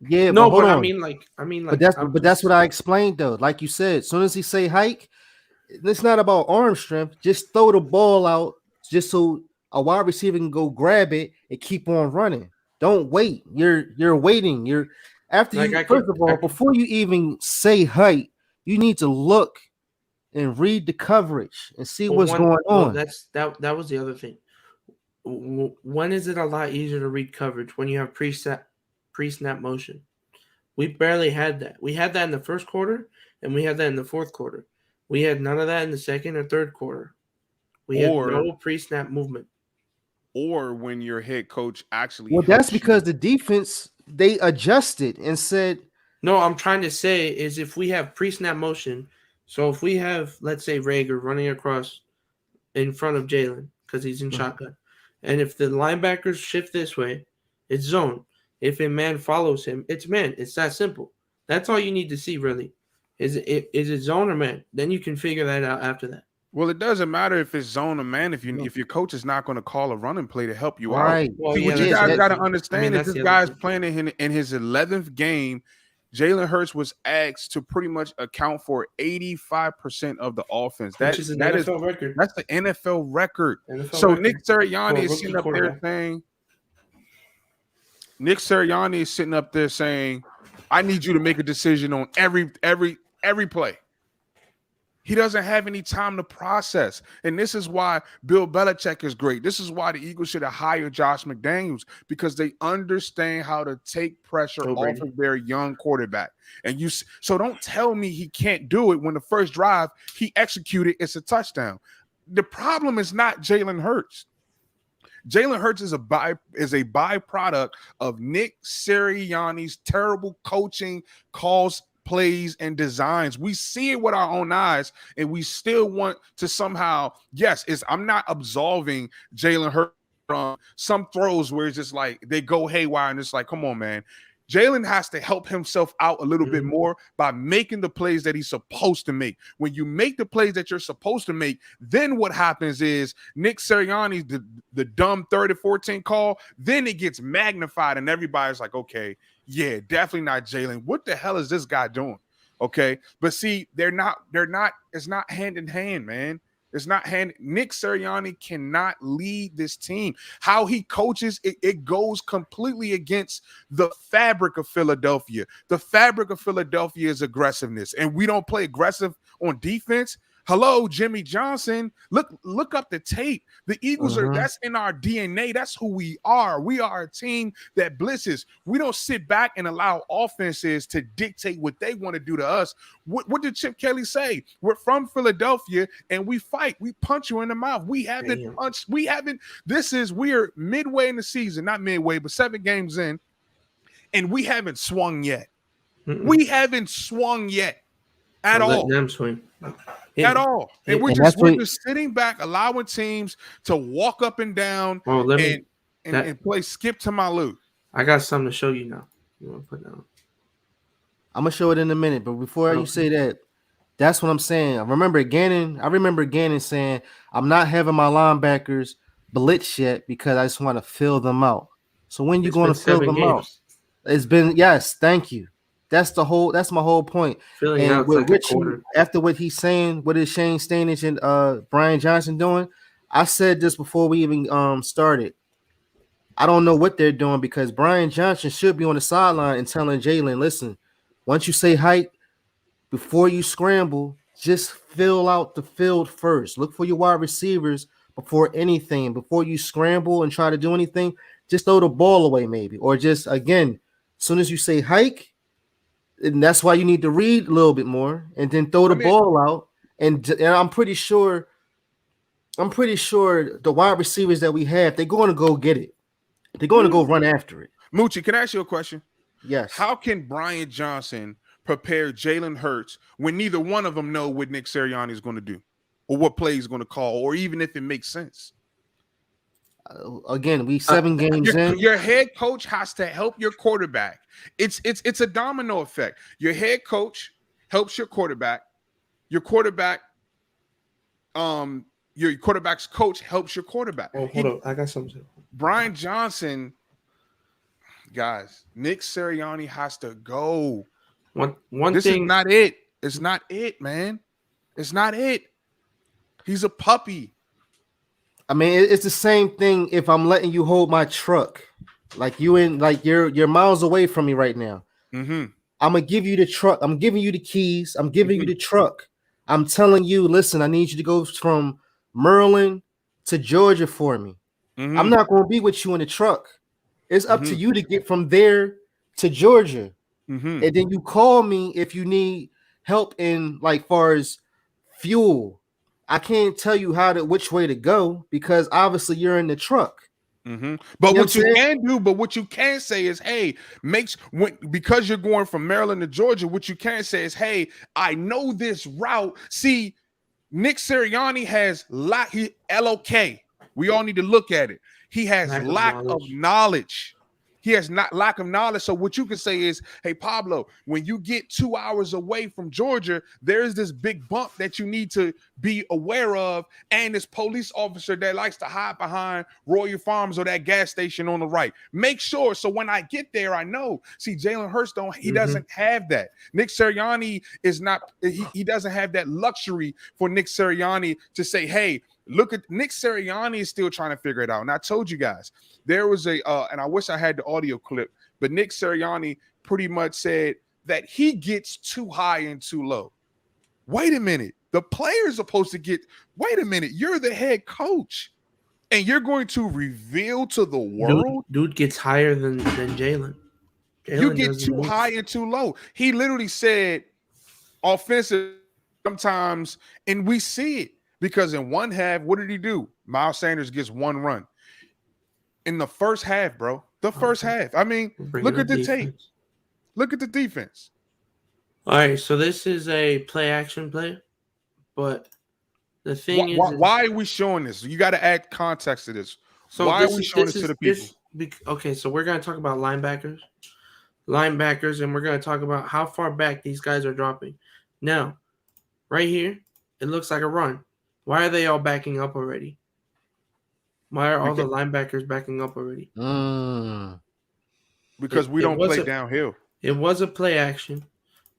yeah, no, hold but on. I mean, like, But that's what I explained though. Like you said, as soon as he say hike, it's not about arm strength. Just throw the ball out just so a wide receiver can go grab it and keep on running. Don't wait. You're waiting. You're after Like, you I first can- of all, I can- before you even say height, you need to look and read the coverage and see what's going on. That was the other thing. When is it a lot easier to read coverage? When you have pre-snap motion. We barely had that. We had that in the first quarter, and we had that in the fourth quarter. We had none of that in the second or third quarter. We had no pre-snap movement. Or when your head coach actually Well, that's helps you. because the defense they adjusted and said, No, I'm trying to say is if we have pre-snap motion, so if we have, let's say, Rager running across in front of Jalen because he's in shotgun, and if the linebackers shift this way, it's zone. If a man follows him, it's man. It's that simple. That's all you need to see, really. Is it zone or man? Then you can figure that out after that. Well, it doesn't matter if it's zone or man if your coach is not going to call a running play to help you right. out. Well, See, yeah, what you that's guys it. got to understand is that's this the other guy's thing. playing in his 11th game. Jalen Hurts was asked to pretty much account for 85% of the offense. Which is an NFL record. That's the NFL record. NFL So record Nick Sirianni for a is rookie sitting up there quarterback. saying, Nick Sirianni is sitting up there saying, I need you to make a decision on every play. He doesn't have any time to process. And this is why Bill Belichick is great. This is why the Eagles should have hired Josh McDaniels, because they understand how to take pressure off of their young quarterback. And so don't tell me he can't do it when the first drive he executed, it's a touchdown. The problem is not Jalen Hurts. Jalen Hurts is a byproduct of Nick Sirianni's terrible coaching calls, plays, and designs. We see it with our own eyes, and we still want to somehow, I'm not absolving Jalen Hurts from some throws where it's just like they go haywire, and it's like, come on, man. Jalen has to help himself out a little bit more by making the plays that he's supposed to make. When you make the plays that you're supposed to make, then what happens is Nick Sirianni's the dumb 30-14 call, then it gets magnified and everybody's like, okay, yeah, definitely not Jalen. What the hell is this guy doing? Okay. But see, it's not hand in hand, man. It's not Nick Sirianni cannot lead this team. How he coaches, it goes completely against the fabric of Philadelphia. The fabric of Philadelphia is aggressiveness, and we don't play aggressive on defense. Hello, Jimmy Johnson. Look up the tape. The Eagles that's in our DNA. That's who we are. We are a team that blitzes. We don't sit back and allow offenses to dictate what they want to do to us. What did Chip Kelly say? We're from Philadelphia and we fight. We punch you in the mouth. We haven't punched. We're midway in the season, not midway, but 7 games in, and we haven't swung yet. We haven't swung yet at all. Let them swing. At all. And we're just sitting back, allowing teams to walk up and down and play skip to my loot. I got something to show you now. You want to put down? I'm gonna show it in a minute, but before you say that, that's what I'm saying. I remember Gannon saying, I'm not having my linebackers blitz yet because I just want to fill them out. So when you going to fill them out? It's been thank you. That's my whole point. Filling and out with like Richie, after what he's saying, what is Shane Stanich and Brian Johnson doing? I said this before we even started. I don't know what they're doing because Brian Johnson should be on the sideline and telling Jalen, listen, once you say height, before you scramble, just fill out the field first. Look for your wide receivers before anything. Before you scramble and try to do anything, just throw the ball away maybe. Or just, again, as soon as you say hike, and that's why you need to read a little bit more and then throw the ball out. And I'm pretty sure the wide receivers that we have, they're going to go get it. They're going to go run after it. Moochie, can I ask you a question? Yes. How can Brian Johnson prepare Jalen Hurts when neither one of them know what Nick Sirianni is going to do or what play he's going to call or even if it makes sense? Again, we 7 games in. Your head coach has to help your quarterback. It's a domino effect. Your head coach helps your quarterback. Your quarterback's coach helps your quarterback. Oh, hold on. I got something. Brian Johnson, guys, Nick Sirianni has to go. This is not it. It's not it, man. It's not it. He's a puppy. I mean, it's the same thing if I'm letting you hold my truck. Like you're miles away from me right now. Mm-hmm. I'm gonna give you the truck. I'm giving you the keys. I'm giving you the truck. I'm telling you, listen, I need you to go from Maryland to Georgia for me. Mm-hmm. I'm not gonna be with you in the truck. It's up to Mhm. you to get from there to Georgia. Mm-hmm. And then you call me if you need help in like far as fuel. I can't tell you which way to go because obviously you're in the truck. Mm-hmm. You But know what what you I'm can do, but what you can say is, hey, because you're going from Maryland to Georgia, what you can say is, hey, I know this route. See, Nick Sirianni has LOK. We all need to look at it. He has lack of knowledge. He has not lack of knowledge. So what you can say is, hey, Pablo, when you get 2 hours away from Georgia, there's this big bump that you need to be aware of. And this police officer that likes to hide behind Royal Farms or that gas station on the right. Make sure. So when I get there, I know. See, Jalen Hurts doesn't have that. Nick Sirianni is not, he doesn't have that luxury for Nick Sirianni to say, hey, look at Nick Sirianni is still trying to figure it out. And I told you guys, there was and I wish I had the audio clip, but Nick Sirianni pretty much said that he gets too high and too low. Wait a minute. The player's supposed to wait a minute. You're the head coach and you're going to reveal to the world. Dude gets higher than Jalen. You get too high and too low. He literally said offensive sometimes, and we see it. Because in one half, what did he do? Miles Sanders gets one run. In the first half, bro. The first half. I mean, look at the tape. Look at the defense. All right, so this is a play action play. But the thing is why are we showing this? You got to add context to this. So why are we showing this to the people? Okay, so we're going to talk about linebackers, and we're going to talk about how far back these guys are dropping. Now, right here, it looks like a run. Why are they all backing up already? Why are all the linebackers backing up already? Because we don't play downhill. It was a play action,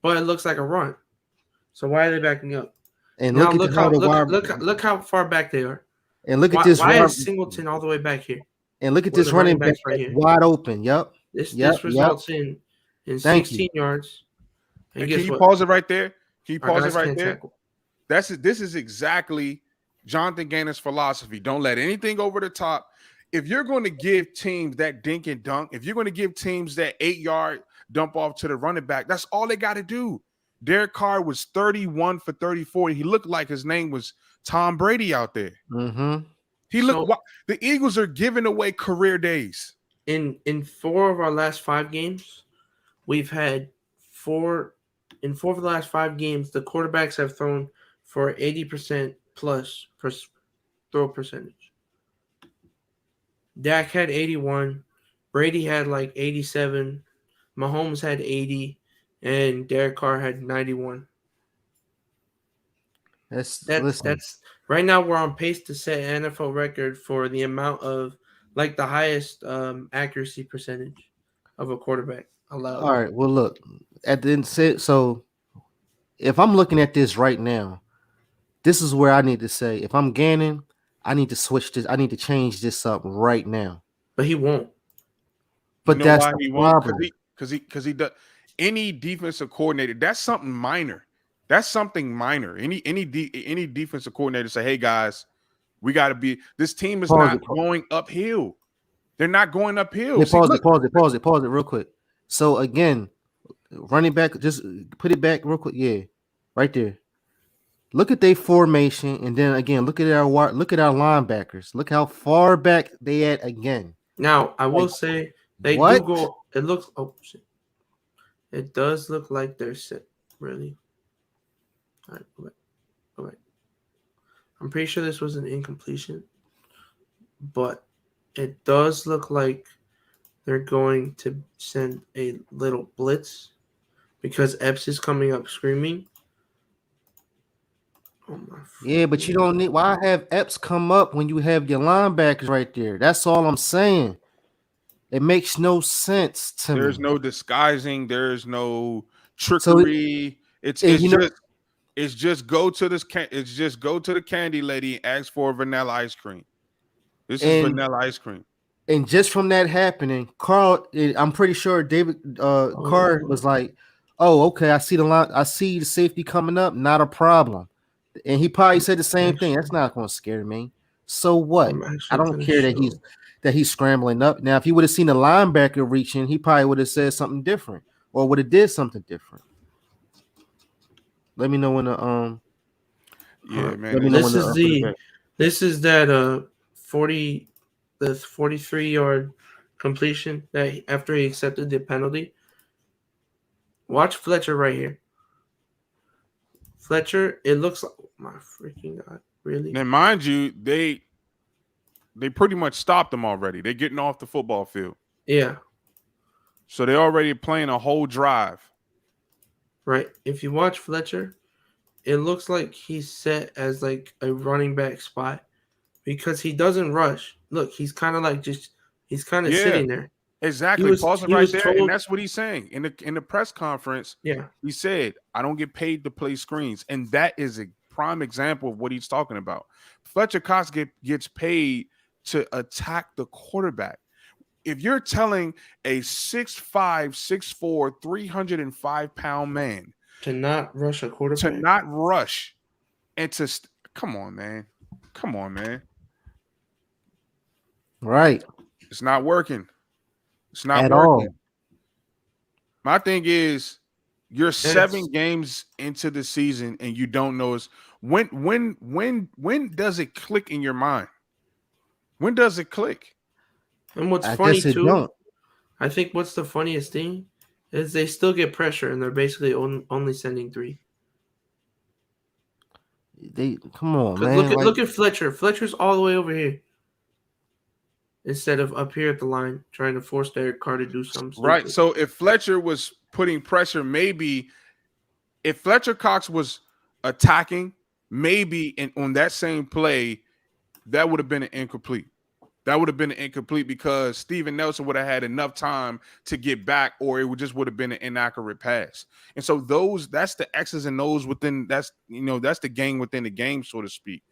but it looks like a run. So why are they backing up? And now look how far back they are. And look at this. Why is Singleton all the way back here? And look at this running back right here, wide open. Yep. This results in 16 yards. And can you pause it right there? Can you pause it right there? This is exactly Jonathan Gannon's philosophy. Don't let anything over the top. If you're going to give teams that dink and dunk, if you're going to give teams that 8-yard dump off to the running back, that's all they got to do. Derek Carr was 31 for 34. He looked like his name was Tom Brady out there. Mm-hmm. The Eagles are giving away career days. In 4 of our last 5 games, we've had 4 in 4 of the last 5 games, the quarterbacks have thrown for 80% plus throw percentage. Dak had 81, Brady had like 87, Mahomes had 80, and Derek Carr had 91. That's right now we're on pace to set an NFL record for the amount of like the highest accuracy percentage of a quarterback allowed. All right. Well, look at the end. So if I'm looking at this right now, this is where I need to say, if I'm Gannon, I need to switch this. I need to change this up right now. But he won't. But that's the problem. Because he does. Any defensive coordinator, that's something minor. That's something minor. Any defensive coordinator say, hey guys, we got to be. This team is not going uphill. They're not going uphill. Pause it real quick. So again, running back, just put it back real quick. Yeah, right there. Look at their formation, and then again, look at our linebackers. Look how far back they at again. Now I will say they do go. It looks. Oh shit! It does look like they're set. Really. All right. I'm pretty sure this was an incompletion, but it does look like they're going to send a little blitz because Epps is coming up screaming. Oh my! Yeah, but you don't need. Why have Epps come up when you have your linebackers right there? That's all I'm saying. It makes no sense to me. There's no disguising. There's no trickery. It's just go to the candy lady and ask for vanilla ice cream. This is And vanilla ice cream. and just from that happening, I'm pretty sure David Carr was like, "Oh, okay, I see the line. I see the safety coming up. Not a problem." And he probably said the same thing. That's not going to scare me. So what? I'm I actually don't gonna care show. that he's scrambling up. Now, if he would have seen the linebacker reaching, he probably would have said something different or would have did something different. Let me know when the Yeah, man. Let me know This when is this is that 43-yard completion that after he accepted the penalty. Watch Fletcher right here. Fletcher, it looks like, oh my freaking God, really? Now, mind you, they pretty much stopped them already. They're getting off the football field. Yeah, So they're already playing a whole drive. right. If you watch Fletcher, it looks like he's set as like a running back spot because he doesn't rush. Look, he's kind of like he's kind of Yeah. sitting there. Exactly. Pausing right there. And that's what he's saying. In the press conference, Yeah. he said, I don't get paid to play screens. And that is a prime example of what he's talking about. Fletcher Cox gets paid to attack the quarterback. If you're telling a 6'5", 6'4", 305-pound man To not rush a to quarterback. not rush and to come on, man. right It's not working. It's not at working. all. My thing is, you're 7 games into the season and you don't know when does it click in your mind? When does it click? And what's I funny guess it too, don't. I think what's the funniest thing is they still get pressure and they're basically only sending 3. They come on, man. Look at Fletcher. Fletcher's all the way over here. Instead of up here at the line trying to force Derek Carr to do something. Right. Stupid. So if Fletcher was putting pressure, maybe if Fletcher Cox was attacking, maybe on that same play, that would have been an incomplete. That would have been an incomplete because Steven Nelson would have had enough time to get back, or it would have been an inaccurate pass. And so that's the X's and O's within that's the game within the game, so to speak.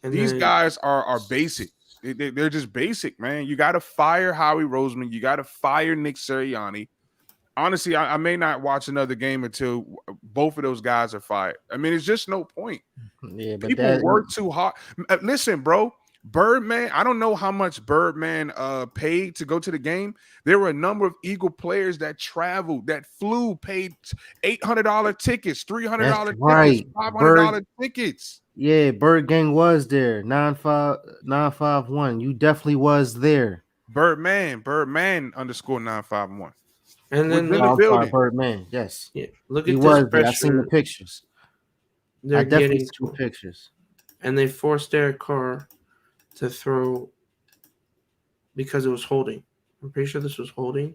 And these guys are basic. They're just basic, man. You got to fire Howie Roseman. You got to fire Nick Sirianni. Honestly, I may not watch another game until both of those guys are fired. I mean, it's just no point. Yeah, but people work too hard. Listen, bro. Birdman, I don't know how much Birdman paid to go to the game. There were a number of Eagle players that traveled, that flew, paid $800 tickets, $300 tickets, $500 tickets. Yeah, Bird Gang was there. 951. You definitely was there. Birdman _951. And then Birdman, yes. Yeah, look he at was this there. pressure. I seen the pictures. They're I definitely getting seen the pictures. And they forced Derek Carr to throw because it was holding. I'm pretty sure this was holding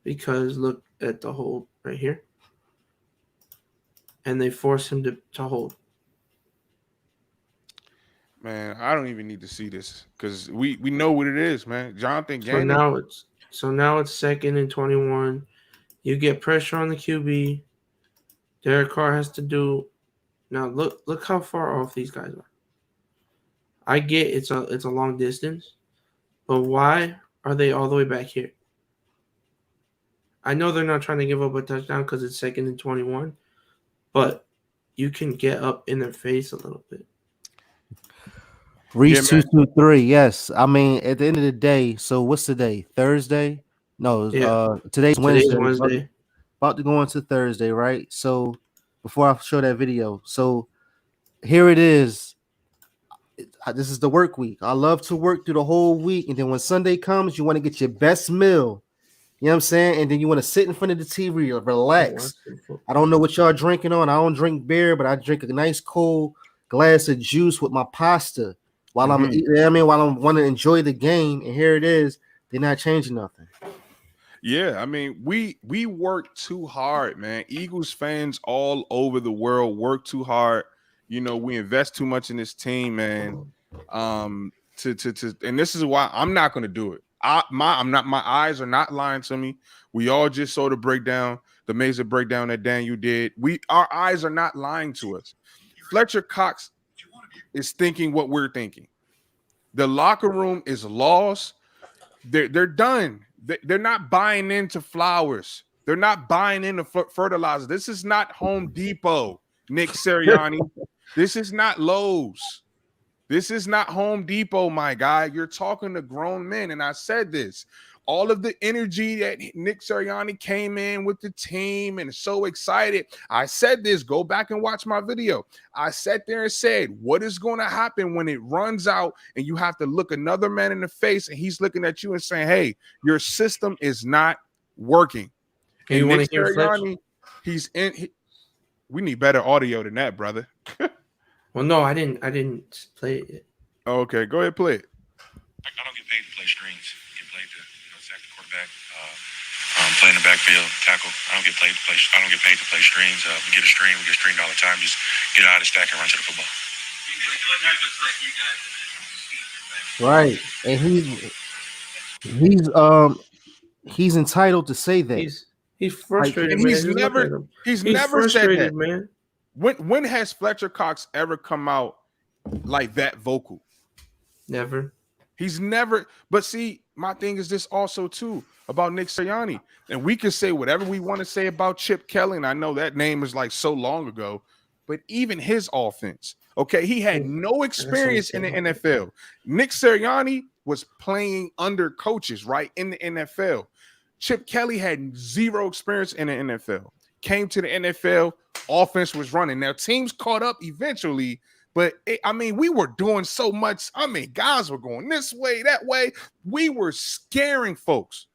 because look at the hold right here. And they forced him to hold. Man, I don't even need to see this because we know what it is, man. Jonathan Gannon. So now it's 2nd and 21. You get pressure on the QB. Derek Carr has to do. Now look how far off these guys are. I get it's a long distance, but why are they all the way back here? I know they're not trying to give up a touchdown because it's 2nd and 21, but you can get up in their face a little bit. Reach 223. Yes, I mean at the end of the day. So what's today? Thursday? No, today's Wednesday. About to go into Thursday, right? So before I show that video, so here it is. This is the work week. I love to work through the whole week, and then when Sunday comes, you want to get your best meal. You know what I'm saying? And then you want to sit in front of the TV, relax. I don't know what y'all drinking on. I don't drink beer, but I drink a nice cold glass of juice with my pasta while I'm eating. I mean, while I'm want to enjoy the game. And here it is. They're not changing nothing. Yeah, I mean, we work too hard, man. Eagles fans all over the world work too hard. You know, we invest too much in this team, man. And this is why I'm not going to do it. My eyes are not lying to me. We all just saw the amazing breakdown that Daniel did. Our eyes are not lying to us. Fletcher Cox is thinking what we're thinking. The locker room is lost. They're done. They're not buying into Flowers. They're not buying into fertilizer. This is not Home Depot, Nick Sirianni. This is not Lowe's. This is not Home Depot, my guy. You're talking to grown men. And I said this. All of the energy that Nick Sirianni came in with the team and so excited. I said this. Go back and watch my video. I sat there and said, what is going to happen when it runs out and you have to look another man in the face and he's looking at you and saying, hey, your system is not working. And you want Nick to hear Sirianni, he's in. We need better audio than that, brother. Well, no, I didn't play it yet. Okay, go ahead, play it. I don't get paid to play strings. I get paid to sack the quarterback, play in the backfield, tackle. I don't get paid to play strings. We get a string all the time. Just get out of the stack and run to the football. Right, and he's entitled to say that. He's frustrated, and man. he's never said that, man. When has Fletcher Cox ever come out like that vocal? Never. He's never. But see, my thing is this also too about Nick Sirianni, and we can say whatever we want to say about Chip Kelly, and I know that name is like so long ago, but even his offense, okay, he had no experience in the NFL. Nick Sirianni was playing under coaches, right, in the NFL. Chip Kelly had zero experience in the NFL. Came to the NFL, offense was running. Now, teams caught up eventually, but we were doing so much. Guys were going this way, that way. We were scaring folks.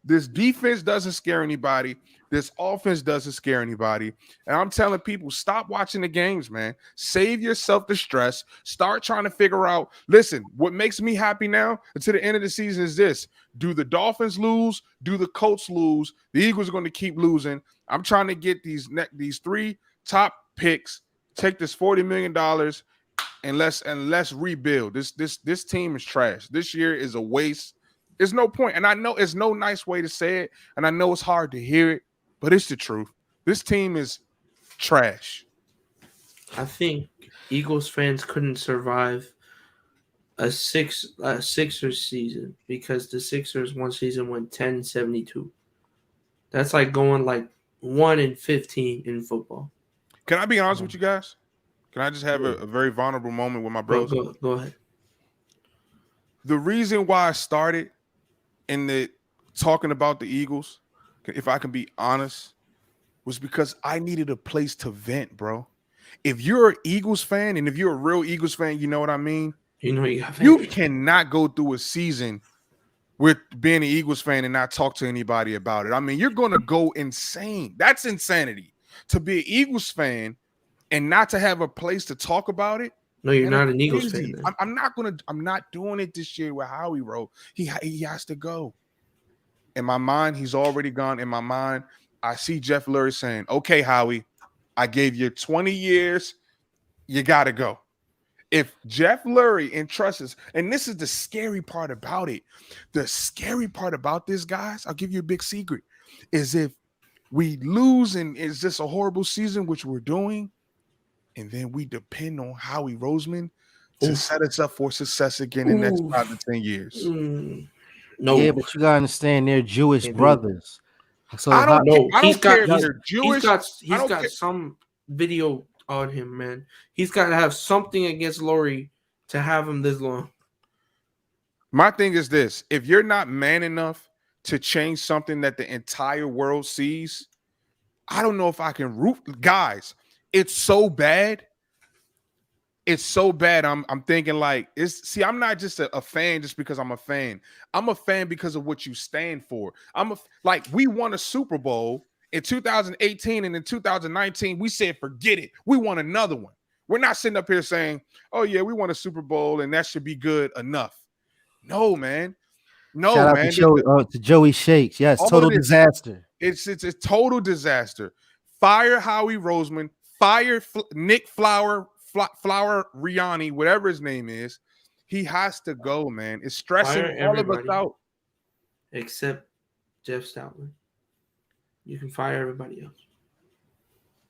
This defense doesn't scare anybody. This offense doesn't scare anybody. And I'm telling people, stop watching the games, man. Save yourself the stress. Start trying to figure out. Listen, what makes me happy now until the end of the season is this. Do the Dolphins lose? Do the Colts lose? The Eagles are going to keep losing. I'm trying to get these 3 top picks, take this $40 million, and let's rebuild. This team is trash. This year is a waste. There's no point. And I know it's no nice way to say it, and I know it's hard to hear it, but it's the truth. This team is trash. I think Eagles fans couldn't survive a Sixers season because the Sixers one season went 10-72. That's like going like 1-15 in football. Can I be honest with you guys? Can I just have a very vulnerable moment with my bros? Go ahead. The reason why I started in the talking about the Eagles, if I can be honest, was because I needed a place to vent, bro. If you're an Eagles fan, and if you're a real Eagles fan, you know what I mean? You cannot go through a season with being an Eagles fan and not talk to anybody about it. You're going to go insane. That's insanity. To be an Eagles fan and not to have a place to talk about it. No, you're not an Eagles fan. I'm not doing it this year with Howie Rowe. He has to go. In my mind, he's already gone. In my mind, I see Jeff Lurie saying, okay, Howie, I gave you 20 years. You got to go. If Jeff Lurie entrusts us, and this is the scary part about it. The scary part about this, guys, I'll give you a big secret, is if we lose and it's just a horrible season, which we're doing, and then we depend on Howie Roseman to set us up for success again in the next 5 to 10 years. No. Yeah, but you gotta understand they're Jewish brothers. So I don't care if he's they're Jewish. He's got some video on him, man. He's got to have something against Lurie to have him this long. My thing is this. If you're not man enough to change something that the entire world sees, I don't know if I can root. Guys, it's so bad. It's so bad. I'm thinking like, I'm not just a fan just because I'm a fan. I'm a fan because of what you stand for. We won a Super Bowl in 2018, and in 2019, we said, forget it. We won another one. We're not sitting up here saying, oh, yeah, we won a Super Bowl, and that should be good enough. No, man. No, shout man. Out to Joey Shakes. Yes, total disaster. It's a total disaster. Fire Howie Roseman. Fire Nick Flower Riani, whatever his name is. He has to go, man. It's stressing all of us out. Except Jeff Stoutland. You can fire everybody else.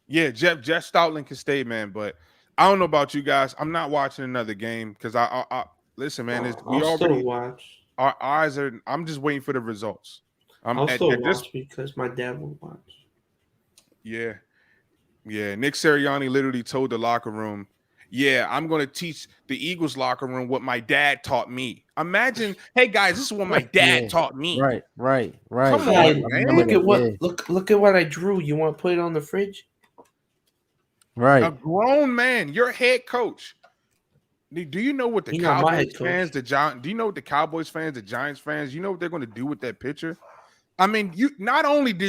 Yeah, Jeff Stoutland can stay, man. But I don't know about you guys. I'm not watching another game because I listen, man. We I'll still already watch. our eyes are. I'm just waiting for the results. I'll At still this, watch because my dad will watch. yeah. Nick Sirianni literally told the locker room, "Yeah, I'm going to teach the Eagles locker room what my dad taught me." Imagine, hey guys, this is what my dad Yeah. taught me. Right. Come Yeah, on, I man. remember Look at what yeah. look at what I drew. You want to put it on the fridge? A Right. grown man, your head coach. Do you know what the He not my head Cowboys coach. fans, do you know what the Cowboys fans, the Giants fans, you know what they're going to do with that picture? I mean, you not only do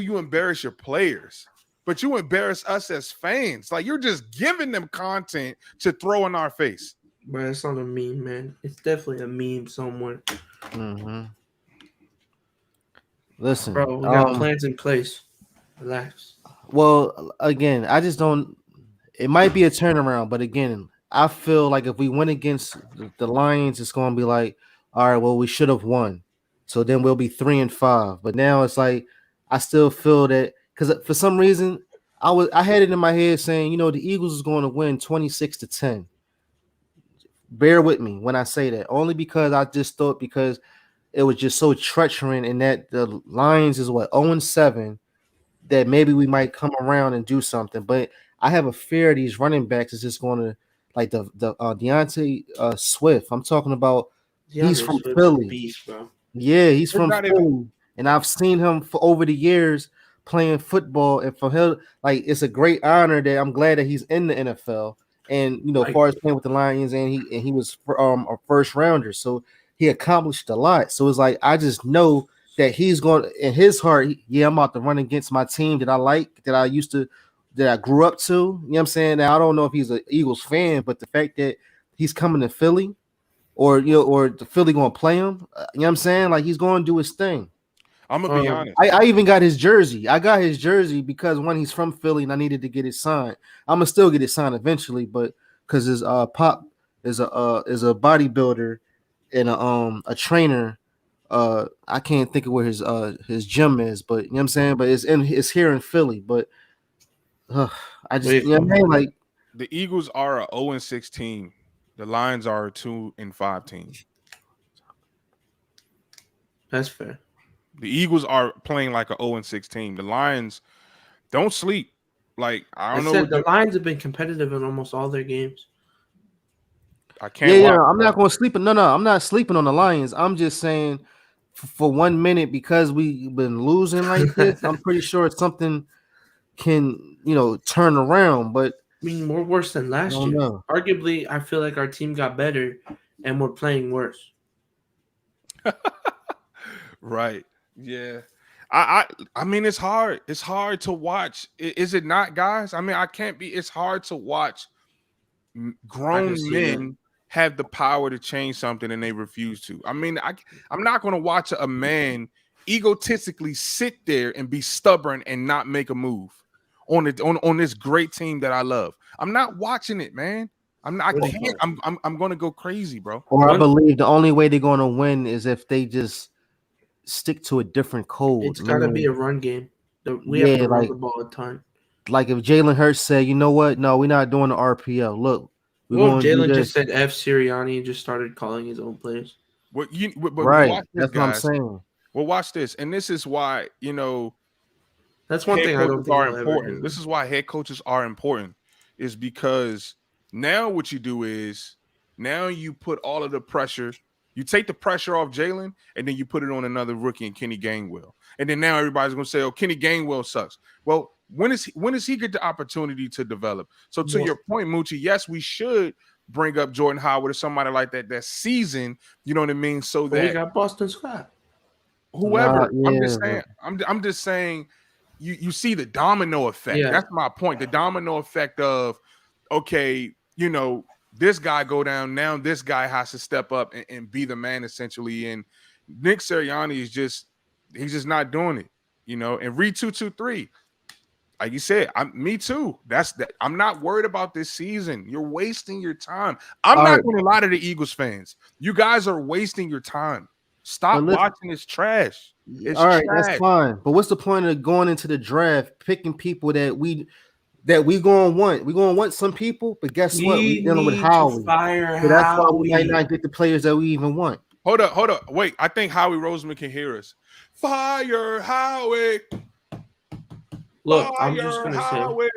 you embarrass your players, but you embarrass us as fans. Like you're just giving them content to throw in our face. But it's not a meme, man. It's definitely a meme somewhere. Mm-hmm. Listen, Bro, we got plans in place. Relax. well, again, I just don't. It might be a turnaround, but again, I feel like if we win against the Lions, it's going to be like, all right, well, we should have won, so then we'll be 3-5. But now it's like I still feel that because for some reason I had it in my head saying, the Eagles is going to win 26-10. Bear with me when I say that, only because I just thought because it was just so treacherous and that the Lions is 0-7 that maybe we might come around and do something. But I have a fear these running backs is just going to like the Deontay Swift. I'm talking about. He's DeAndre from Swift's a Philly. beast, bro. Yeah, he's We're from not Philly, even- and I've seen him for over the years playing football. And for him, like it's a great honor that I'm glad that he's in the NFL. And as far as playing with the Lions, and he was a first rounder, so he accomplished a lot. So it's like I just know that he's going in his heart. I'm about to run against my team that I like, that I grew up to. You know what I'm saying? Now I don't know if he's an Eagles fan, but the fact that he's coming to Philly, or the Philly going to play him, you know what I'm saying? Like he's going to do his thing. I'm gonna be honest. I even got his jersey. I got his jersey because when he's from Philly and I needed to get it signed. I'm gonna still get it signed eventually, but because his pop is a bodybuilder and a trainer. I can't think of where his gym is, but you know what I'm saying. But it's here in Philly. But I just Wait, you know what I mean, like The Eagles are a 0-6 team. The Lions are a 2-5 team. That's fair. The Eagles are playing like a 0-6 team. The Lions don't sleep. Like I don't know. Said the Lions have been competitive in almost all their games. I can't. watch, I'm not going to sleep. No, I'm not sleeping on the Lions. I'm just saying for 1 minute because we've been losing like this. I'm pretty sure something can turn around, but I mean, we're worse than last year. know. Arguably, I feel like our team got better and we're playing worse. Right. Yeah. I mean, it's hard. It's hard to watch. Is it not, guys? I mean, I can't be. It's hard to watch grown see men have the power to change something and they refuse to. I mean, I'm not going to watch a man egotistically sit there and be stubborn and not make a move on this great team that I love. I'm not watching it, man. I'm not. I can't. I'm going to go crazy, bro. Or I believe the only way they're going to win is if they just stick to a different code. It's got to be a run game. We Yeah, have to run like- the ball a ton. Like if Jalen Hurts said, you know what? No, we're not doing the RPO. Look, we're Well, going to do Jalen this. just said F Sirianni and just started calling his own plays. But Right. watch this, That's what I'm guys. saying. Well, watch this, and this is why That's one head thing I don't coaches think are we'll ever important. do. This is why head coaches are important, is because now what you do is now you put all of the pressure. You take the pressure off Jalen, and then you put it on another rookie in Kenny Gainwell. And then now everybody's going to say, "Oh, Kenny Gainwell sucks." Well, when does he get the opportunity to develop? So to your point, Moochie, yes, we should bring up Jordan Howard or somebody like that season. You know what I mean? So But we that got Boston Scott. whoever, I'm yeah, just saying, I'm just saying, you see the domino effect. Yeah. That's my point. The domino effect of, okay, this guy go down, now this guy has to step up and be the man essentially. And Nick Sirianni he's just not doing it, and read 223. Like you said, me too. I'm not worried about this season. You're wasting your time. I'm All not right. going to lie to the Eagles fans. You guys are wasting your time. Stop But listen- watching this trash. It's All right, trash. that's fine. But what's the point of going into the draft, picking people that we that we gonna want. We gonna want some people, but guess what? We We dealing with need to Howie. fire So that's why we might Howie. not get the players that we even want. Hold up. Wait, I think Howie Roseman can hear us. Fire Howie. Look, I'm just gonna say Howie.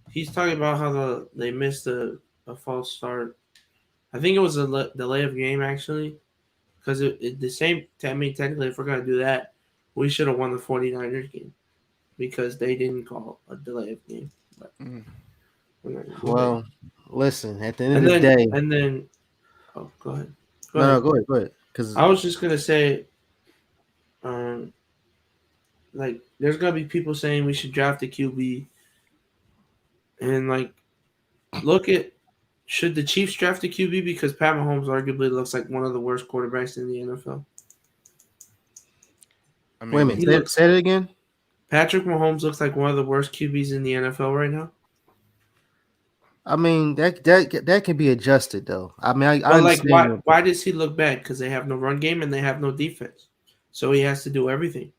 he's talking about how they missed a false start. I think it was a delay of game actually, because the same. I mean, technically, if we're gonna do that, we should have won the 49ers game because they didn't call a delay of game. But we're not gonna do Well, listen, at the end that. of the day, and then, oh, go ahead. no, go ahead. Because I was just gonna say, like, there's gonna be people saying we should draft a QB, and like, look at should the Chiefs draft a QB because Pat Mahomes arguably looks like one of the worst quarterbacks in the NFL. I mean, wait a he minute, looks- say it again. Patrick Mahomes looks like one of the worst QBs in the NFL right now. I mean that can be adjusted though. I mean, I But like, understand. why does he look bad? Because they have no run game and they have no defense, so he has to do everything.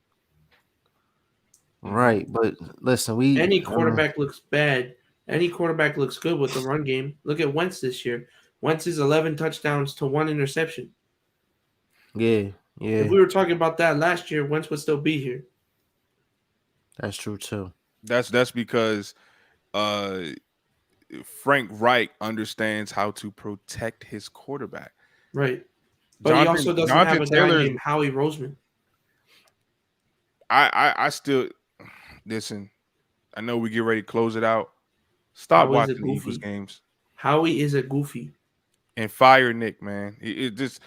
Right, but listen, Any quarterback looks bad. Any quarterback looks good with the run game. Look at Wentz this year. Wentz is 11 touchdowns to 1 interception. Yeah, If we were talking about that last year, Wentz would still be here. that's true too. that's because Frank Reich understands how to protect his quarterback. Right. But he also doesn't have a guy named Howie Roseman. I still listen. I know we get ready to close it out. Stop Howie's a watching the Eagles goofy. games Howie is a goofy. and fire Nick, man. It just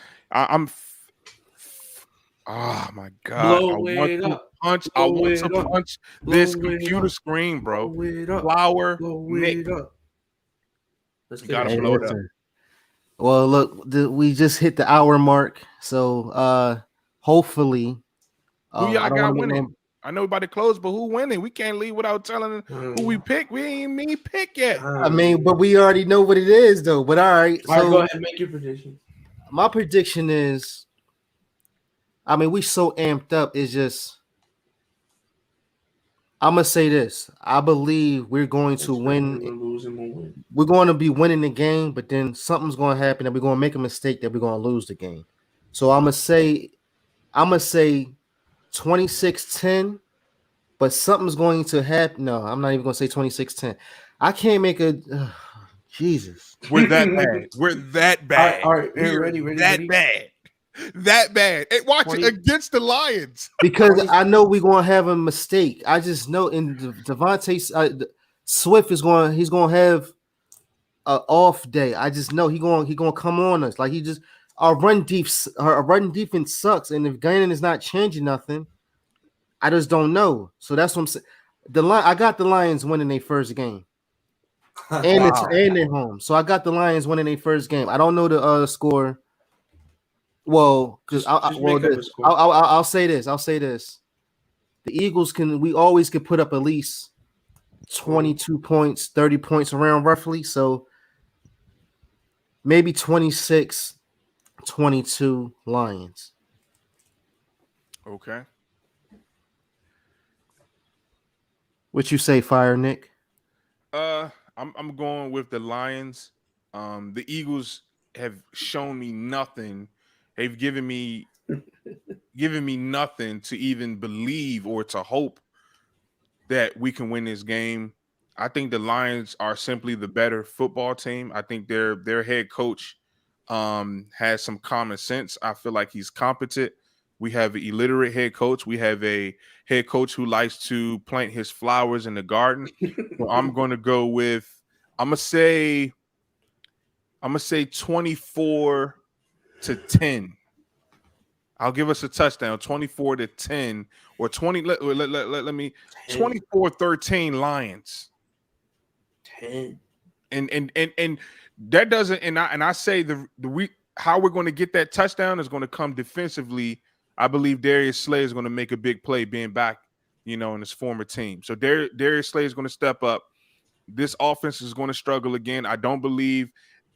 oh my god! Blow I want it to up. punch. I Blow want it to up. punch Blow this it computer up. screen, bro. Blow it up. Flower Blow Nick. it up. Let's get Gotta it. Hey, blow it up. listen. Well, look, we just hit the hour mark, so hopefully, Who I y'all don't got wanna make winning? I know we about to close, but who winning? We can't leave without telling who we pick. We ain't me pick yet. I mean, but we already know what it is, though. But all right, all right, so go ahead, make your prediction. my prediction is, I mean, we so amped up. It's just, I'm gonna say this. I believe we're going to win. We'll lose and we'll win. We're going to be winning the game, but then something's going to happen that we're going to make a mistake that we're going to lose the game. So I'm gonna say 26-10, but something's going to happen. No, I'm not even going to say 26-10. I can't make a Jesus. We're that bad. We're that bad. All right, We're ready. that bad. That bad. Hey, watch 20 it against the Lions. Because I know we're going to have a mistake. I just know in Devontae Swift he's going to have an off day. I just know he's going to come on us. Like our run defense sucks, and if Gannon is not changing nothing, I just don't know. So that's what I'm saying. I got the Lions winning their first game. And Wow. and they're home. So I got the Lions winning their first game. I don't know the score. Well, because I'll say this. The Eagles we always could put up at least 22 points, 30 points around roughly. So maybe 26-22 Lions. Okay. What you say, Fire Nick? I'm going with the Lions. The Eagles have shown me nothing. They've given me nothing to even believe or to hope that we can win this game. I think the Lions are simply the better football team. I think their head coach has some common sense. I feel like he's competent. We have an illiterate head coach. We have a head coach who likes to plant his flowers in the garden. I'm going to go with I'm going to say 24-10. I'll give us a touchdown, 24-10 or 20 let me 24-13 Lions. 10. And that doesn't and I say how we're going to get that touchdown is going to come defensively. I believe Darius Slay is going to make a big play being back, in his former team. So Darius Slay is going to step up. This offense is going to struggle again. I don't believe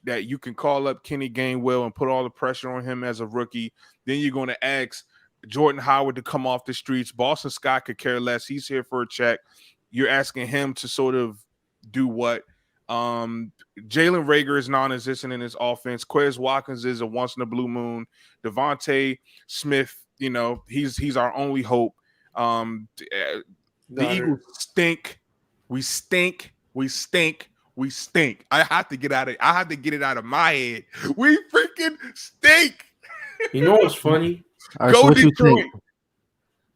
that you can call up Kenny Gainwell and put all the pressure on him as a rookie. Then you're going to ask Jordan Howard to come off the streets. Boston Scott could care less. He's here for a check. you're asking him to sort of do what? Jalen Reagor is non-existent in his offense. Quez Watkins is a once in a blue moon. Devontae Smith, he's our only hope. The Eagles stink. We stink. We stink. We stink. I have to get it out of my head. We freaking stink. You know what's funny? All right, Go so what you Detroit. think?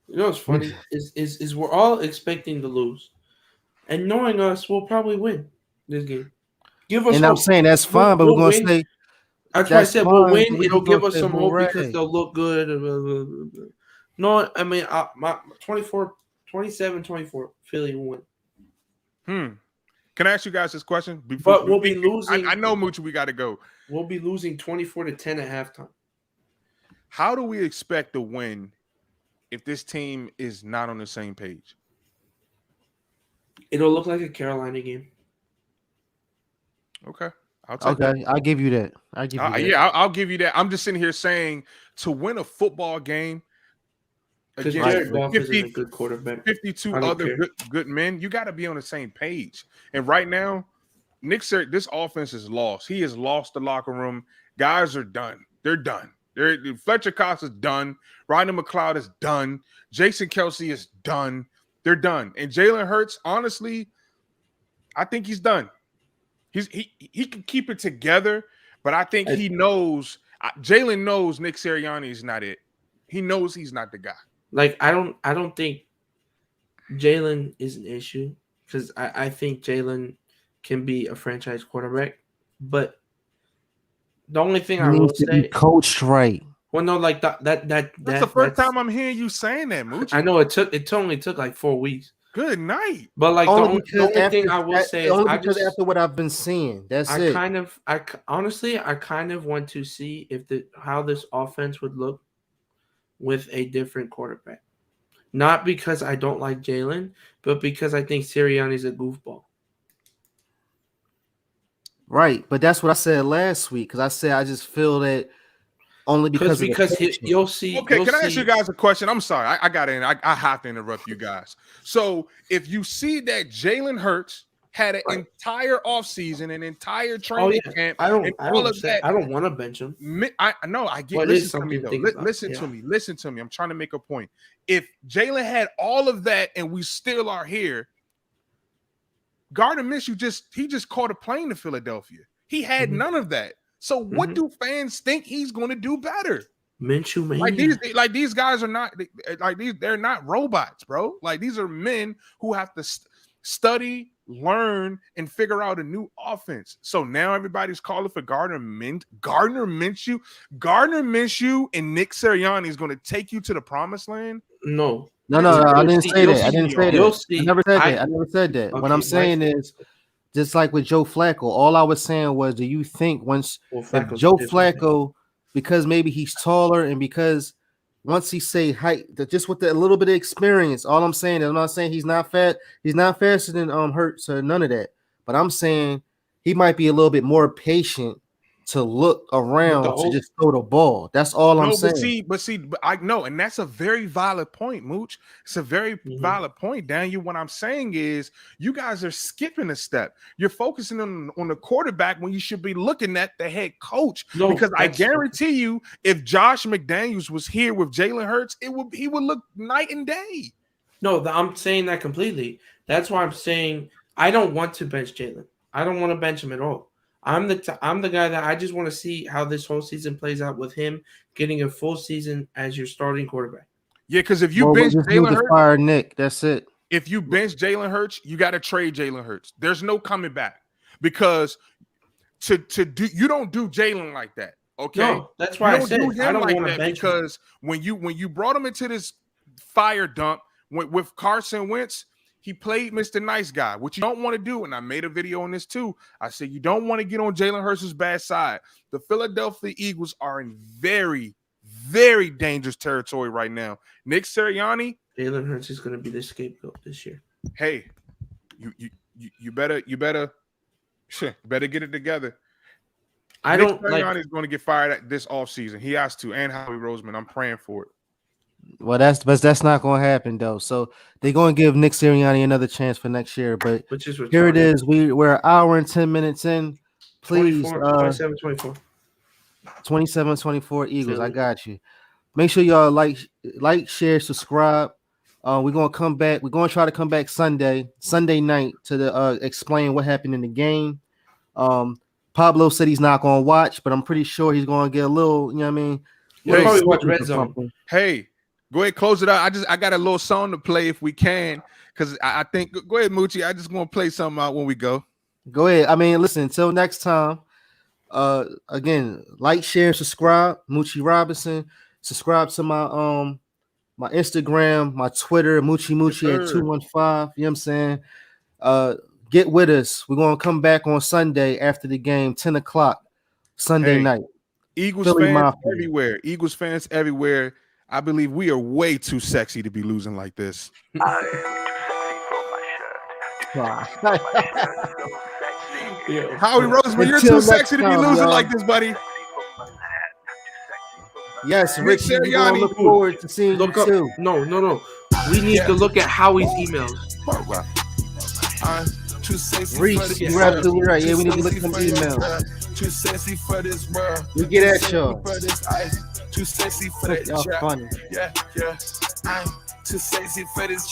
You know what's funny is we're all expecting to lose, and knowing us, we'll probably win this game. Give us And hope. I'm saying that's fine, but We'll we're gonna win. say That's why I that's said we'll fine, win. but we It'll just give gonna us say some hope because hooray. they'll look good. No, I mean, my 27-24, Philly will win. Can I ask you guys this question? But we'll be losing. I know, Moochie, we got to go. We'll be losing 24-10 at halftime. How do we expect to win if this team is not on the same page? It'll look like a Carolina game. Okay. I'll take Okay, I'll give you that. I'll give you that. Yeah, I'll give you that. I'm just sitting here saying to win a football game Because against Jared Goff isn't a good quarterback. 52 I don't other care. good men, you got to be on the same page. And right now, this offense is lost. He has lost the locker room. Guys are done. They're done. Fletcher Cox is done. Rodney McLeod is done. Jason Kelsey is done. They're done. And Jalen Hurts, honestly, I think he's done. He can keep it together, but I think he knows. Jalen knows Nick Sirianni is not it. He knows he's not the guy. Like I don't think Jalen is an issue because I think Jalen can be a franchise quarterback, but the only thing I will Needs to be say, coached right. well, no, like that's the first time I'm hearing you saying that, Mooch. I know it only took like 4 weeks, Good night. but like Only the only thing I will say is only because after what I've been seeing, that's it. Honestly, I kind of want to see how this offense would look with a different quarterback. Not because I don't like Jalen, but because I think Sirianni's a goofball. Right, but that's what I said last week because I said I just feel that only because you'll see. Okay, can I ask you guys a question? I'm sorry, I got in. I have to interrupt you guys. So if you see that Jalen Hurts had an entire offseason, an entire training camp, I don't want to bench him. I get. But Listen to me though. Listen to me. Listen to me. I'm trying to make a point. If Jalen had all of that and we still are here, Gardner Minshew just caught a plane to Philadelphia. He had none of that. So what do fans think he's going to do better? Minshew, man. Like these guys are not they're not robots, bro. Like these are men who have to study, learn, and figure out a new offense. So now everybody's calling for Gardner Minshew. Gardner Minshew and Nick Sirianni is going to take you to the promised land. No, I didn't say that. I didn't say that. I never said that. I never said that. Okay, what I'm saying is, just like with Joe Flacco, all I was saying was, do you think if Joe Flacco, because maybe he's taller and because once he say height, that just with a little bit of experience, all I'm saying is I'm not saying he's not fat, he's not faster than Hurts or none of that, but I'm saying he might be a little bit more patient to look around to just throw the ball. That's all I'm saying. But I know, and that's a very valid point, Mooch. It's a very valid point, Daniel. What I'm saying is you guys are skipping a step. You're focusing on the quarterback when you should be looking at the head coach. Because I guarantee you, if Josh McDaniels was here with Jalen Hurts, he would look night and day. No, I'm saying that completely. That's why I'm saying I don't want to bench Jalen. I don't want to bench him at all. I'm the guy that I just want to see how this whole season plays out with him getting a full season as your starting quarterback. Yeah, because if you bench Jalen Hurts, fire Nick, that's it. If you bench Jalen Hurts, you got to trade Jalen Hurts. There's no coming back because you don't do Jalen like that. Okay, no, that's why I said I don't want to bench because when you brought him into this fire dump with Carson Wentz. He played Mr. Nice Guy, which you don't want to do. And I made a video on this too. I said, you don't want to get on Jalen Hurts' bad side. The Philadelphia Eagles are in very, very dangerous territory right now. Nick Sirianni. Jalen Hurts is going to be the scapegoat this year. Hey, you better get it together. Nick Sirianni is going to get fired at this offseason. He has to. And Howie Roseman. I'm praying for it. Well, that's not going to happen though. So they're going to give Nick Sirianni another chance for next year. But Which is here it retarded. is. We're an hour and 10 minutes in. Please, 27, 24. 27-24 Eagles. I Philly. got you. Make sure y'all like, share, subscribe. We're gonna come back. We're gonna try to come back Sunday night to the explain what happened in the game. Pablo said he's not gonna watch, but I'm pretty sure he's gonna get a little. You know what I mean? We'll Hey, probably watch something Red or Zone. something. Hey, go ahead, close it out. I got a little song to play if we can, because I think go ahead, Moochie. I just want to play something out when we go. Go ahead. I mean, listen. Until next time. Again, like, share, subscribe. Moochie Robinson. Subscribe to my my Instagram, my Twitter, Moochie at 215. You know what I'm saying? Get with us. We're gonna come back on Sunday after the game, 10 o'clock Sunday Hey, night. Eagles Philly fans Mafia. everywhere. Eagles fans everywhere. I believe we are way too sexy to be losing like this. Yeah. Howie Roseman, you're Until too next sexy to be time, losing y'all. like this, buddy. Yes, Nick Richie, we're gonna Sirianni. look forward to seeing Look you up. too. No. We need to look at Howie's emails. Reese, you're absolutely right. Yeah, we need to look at some emails. Too sexy for this world. We get at y'all. For this ice. Too sexy for that Y'all jack. funny. Yeah. I'm too sexy for this.